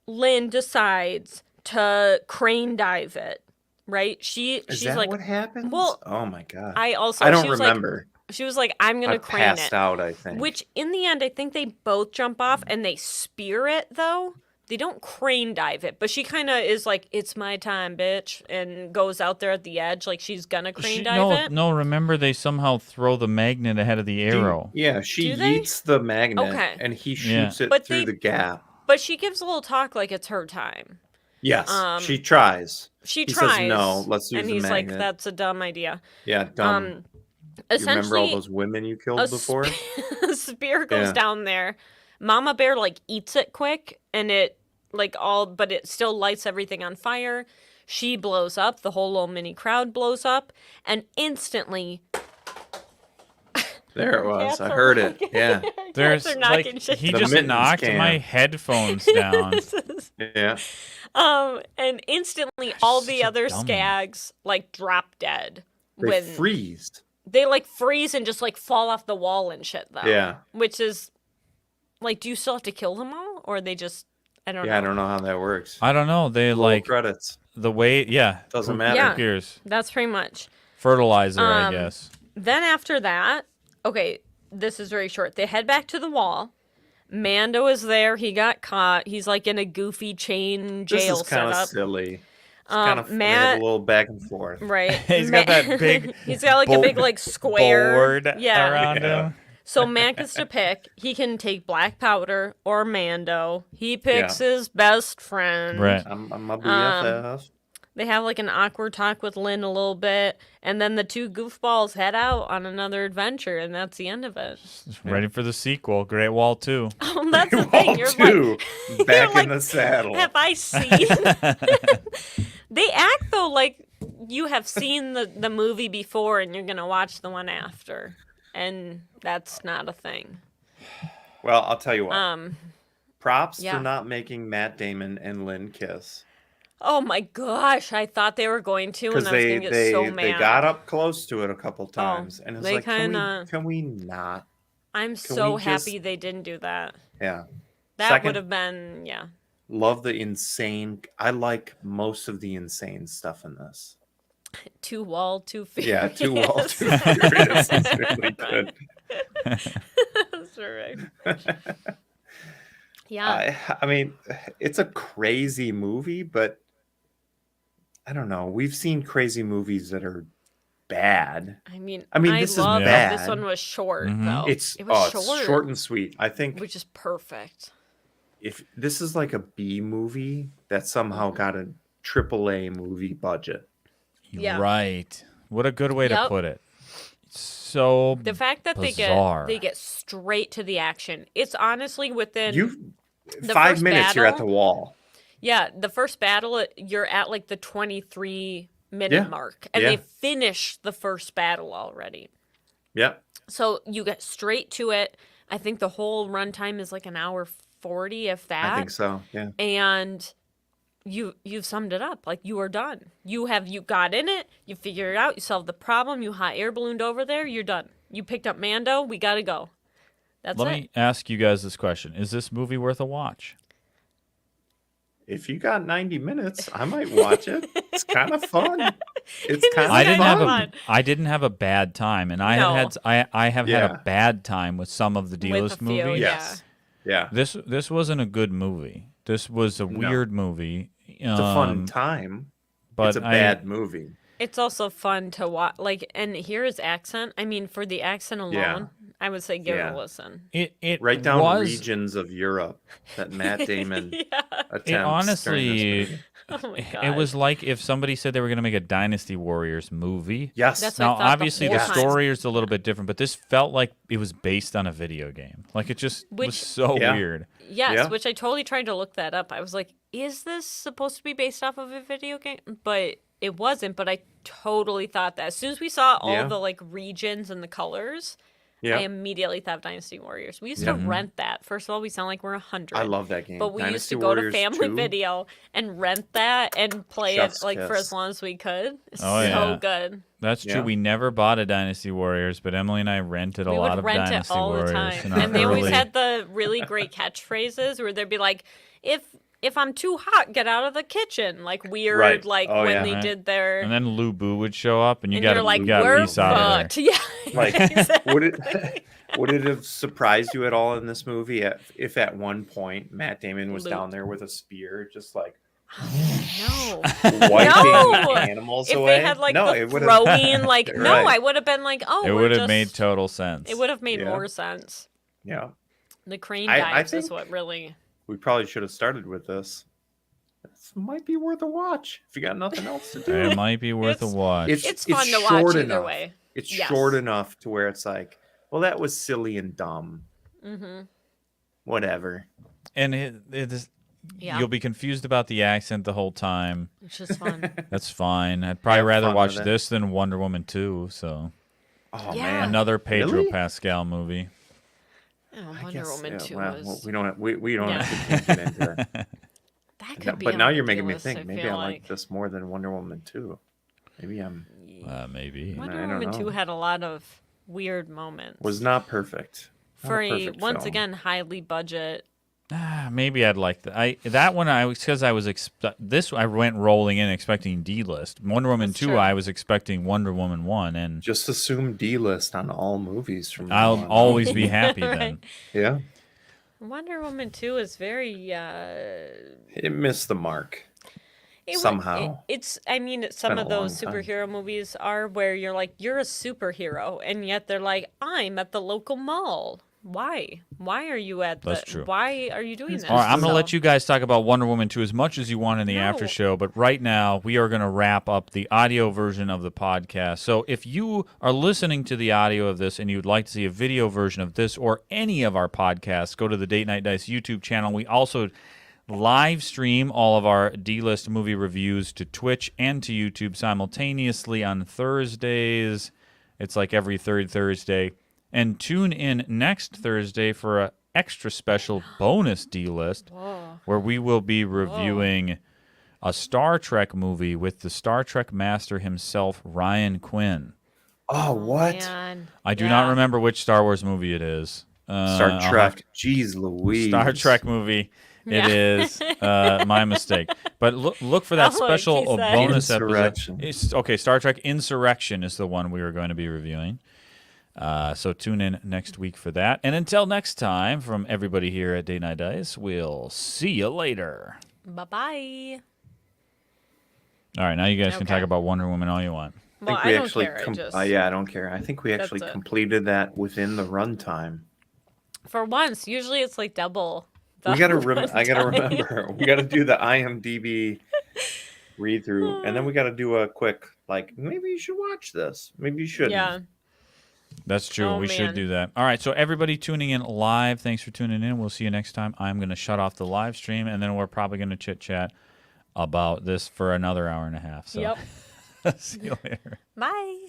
Lynn decides to crane dive it. Right? She's Is that like, what happens? well, oh my god. I also. I don't she was remember. Like, she was like, I'm gonna I crane passed it. out, I think. Which in the end, I think they both jump off and they spear it though. They don't crane dive it, but she kind of is like, "It's my time, bitch," and goes out there at the edge like she's gonna crane dive it. No, remember they somehow throw the magnet ahead of the arrow. Yeah, she Do they? yeets the magnet Okay. and he shoots it But through the gap. But she gives a little talk like it's her time. Yes, she tries. She He tries. says, "No, let's use and the he's like, magnet." "That's a dumb idea." Yeah, dumb. You remember all Essentially, those women you killed a before? a spear goes Yeah. down there. Mama Bear like eats it quick, and it but it still lights everything on fire. She blows up. The whole little mini crowd blows up, and instantly, There it was. Cats I are heard it. like- Yeah, There's are like knocking shit he The just mittens knocked can. my headphones down. yeah. and instantly all such the a other dummy. skags like drop dead They when freeze. they like freeze and just like fall off the wall and shit though. Yeah. Which is like, do you still have to kill them all, or they just I don't Yeah, I know. don't know how that works. I don't know. They Roll like credits. the way. Yeah, Doesn't who matter. Yeah. cares? That's pretty much. Fertilizer, I guess. Then after that, okay, this is very short. They head back to the wall. Mando is there. He got caught. He's like in a goofy chain This jail is kind of setup. silly. It's kind of they have Matt- a little back and forth. Right. He's got that big He's got like a big like square board yeah. around Yeah. him. So Matt gets to pick. He can take black powder or Mando. He picks his best friend. Right. I'm a BFF. They have like an awkward talk with Lynn a little bit, and then the 2 goofballs head out on another adventure, and that's the end of it. Ready for the sequel. Great Wall 2. Oh, that's the Wall thing. You're two, back like, in the saddle. have I seen? They act though like you have seen the movie before, and you're gonna watch the one after, and that's not a thing. Well, I'll tell you what. Props yeah. for not making Matt Damon and Lynn kiss. Oh my gosh, I thought they were going to, and Because I was they gonna get so mad. they got up close to it a couple times, and it's they like, kinda- can we not? I'm so we just- happy they didn't do that. Yeah. That Second- would have been, yeah. Love the insane. I like most of the insane stuff in this. 2 Wall, 2 Furious. Yeah, 2 Wall, 2 Furious is really good. That's right. Yeah. I mean, it's a crazy movie, but I don't know. We've seen crazy movies that are bad. I mean, this is love that this bad. one was short, Mhm. though. It's it was it's short and sweet. I think which is perfect. if this is like a B movie that somehow got a AAA movie budget. Yeah. Right. What a good way to Yep. put it. So The fact that bizarre. they get straight to the action. It's honestly within You the 5 first minutes you're at the battle- wall. Yeah, the first battle you're at like the 23-minute Yeah. mark, and Yeah. they finish the first battle already. Yep. So you get straight to it. I think the whole runtime is like an hour 40, if that. I think so. Yeah. And you've summed it up. Like, you are done. You got in it. You figured it out. You solved the problem. You hot air ballooned over there. You're done. You picked up Mando. We gotta go. That's Let it. me ask you guys this question: is this movie worth a watch? If you got 90 minutes, I might watch it. It's kind of fun. It's It kind is of I didn't have fun. I didn't have a bad time, and I No. have had Yeah. a bad time with some of the With Dlist a few, movies. yeah. Yes. Yeah. This wasn't a good movie. This was a weird movie. It's a fun time. but It's a bad movie. It's also fun to watch. Like, and hear his accent. I mean, for the accent alone, I would say give it a listen. It Write down was, regions of Europe that Matt Damon attempts. It honestly, during this movie. Oh my god. it was like if somebody said they were going to make a Dynasty Warriors movie. Yes. That's what I Now, thought the obviously, whole the time. story is a little bit different, but this felt like it was based on a video game. Like, it just was so weird. Yes, Yeah. which I totally tried to look that up. I was like, is this supposed to be based off of a video game? But it wasn't, but I totally thought that. As soon as we saw all the like regions and the colors, Yeah. I immediately thought of Dynasty Warriors. We used to rent that. First of all, we sound like we're 100. I love that game. But we Dynasty used to go Warriors to Family 2. Video and rent that and play Chef's it like for kiss. as long as we could. Oh, so yeah. good. That's true. Yeah. We never bought a Dynasty Warriors, but Emily and I rented a We lot would of rent Dynasty it all Warriors. the time. in our And they always early- had the really great catchphrases where they'd be like, if I'm too hot, get out of the kitchen. Like weird, Right. like Oh, when yeah. they Right. did their And then Lou Boo would show up, and you and got you're like, to we're piece out of there. fucked. Yeah. Like, exactly. would it have surprised you at all in this movie if at one point Matt Damon was Luke. down there with a spear, just like No. wiping No! animals If away? they had like no, the it would have. throwing, like no, Right. I would have been like, oh, It we're would have just- made total sense. It would have made Yeah. more sense. Yeah, The crane I dives is think- what really. we probably should have started with this. This might be worth a watch if you got nothing else to do. It might be worth a It's- watch. It's fun to watch short either enough. way. It's Yes. short enough to where it's like, well, that was silly and dumb. Mm-hmm. Whatever. And it is, Yeah. you'll be confused about the accent the whole time. It's just fun. That's fine. I'd probably Have rather fun watch with it. this than Wonder Woman 2. So Oh Yeah. man, another Pedro Really? Pascal movie. Oh, I Wonder guess, Woman 2 well, was. we don't we don't Yeah. have to get into it. That could No, be but on now the you're making me list, think. Maybe feel I like this more than Wonder Woman 2. Maybe I'm Maybe. Wonder I don't Woman 2 know. had a lot of weird moments. was not perfect. Not for a a perfect once film. again highly budget. Maybe I'd like that. That one I was because I was this I went rolling in expecting D-list. Wonder Woman That's 2 true. I was expecting Wonder Woman 1, and Just assume D-list on all movies from now I'll on. always be happy then. Right. Yeah, Wonder Woman 2 is very it missed the mark. it wa- Somehow. it's I mean some been of a those long time. superhero movies are where you're like you're a superhero and yet they're like I'm at the local mall. Why are you at the That's true. why are you doing this? All right, I'm going to So- let you guys talk about Wonder Woman 2 as much as you want in the No. after show, but right now we are going to wrap up the audio version of the podcast. So if you are listening to the audio of this and you'd like to see a video version of this or any of our podcasts, go to the Date Night Dice YouTube channel. We also live stream all of our D-list movie reviews to Twitch and to YouTube simultaneously on Thursdays. It's like every third Thursday. And tune in next Thursday for an extra special bonus D-list where we will be reviewing a Star Trek movie with the Star Trek master himself, Ryan Quinn. Oh, what? Man. I do Yeah. not remember which Star Wars movie it is. Star I'll have Trek. Jeez Louise. Star Trek movie. Yeah. It is my mistake. But look for that Oh, like special he said. bonus Insurrection. episode. Okay, Star Trek Insurrection is the one we are going to be reviewing. So tune in next week for that. And until next time, from everybody here at Day Night Dice, we'll see you later. Bye-bye. All right, now you guys can Okay. talk about Wonder Woman all you want. I Well, think I we don't actually care. I just, yeah, I don't care. I think we actually That's it. completed that within the runtime. for once, usually it's like double. We gotta the I gotta runtime. remember. We gotta do the IMDb read through, and then we gotta do a quick like maybe you should watch this. Maybe you shouldn't. Yeah. That's true. Oh, we should man. do that. All right, so everybody tuning in live, thanks for tuning in. We'll see you next time. I'm going to shut off the live stream, and then we're probably going to chit-chat about this for another hour and a half. So Yep. see you later. Bye.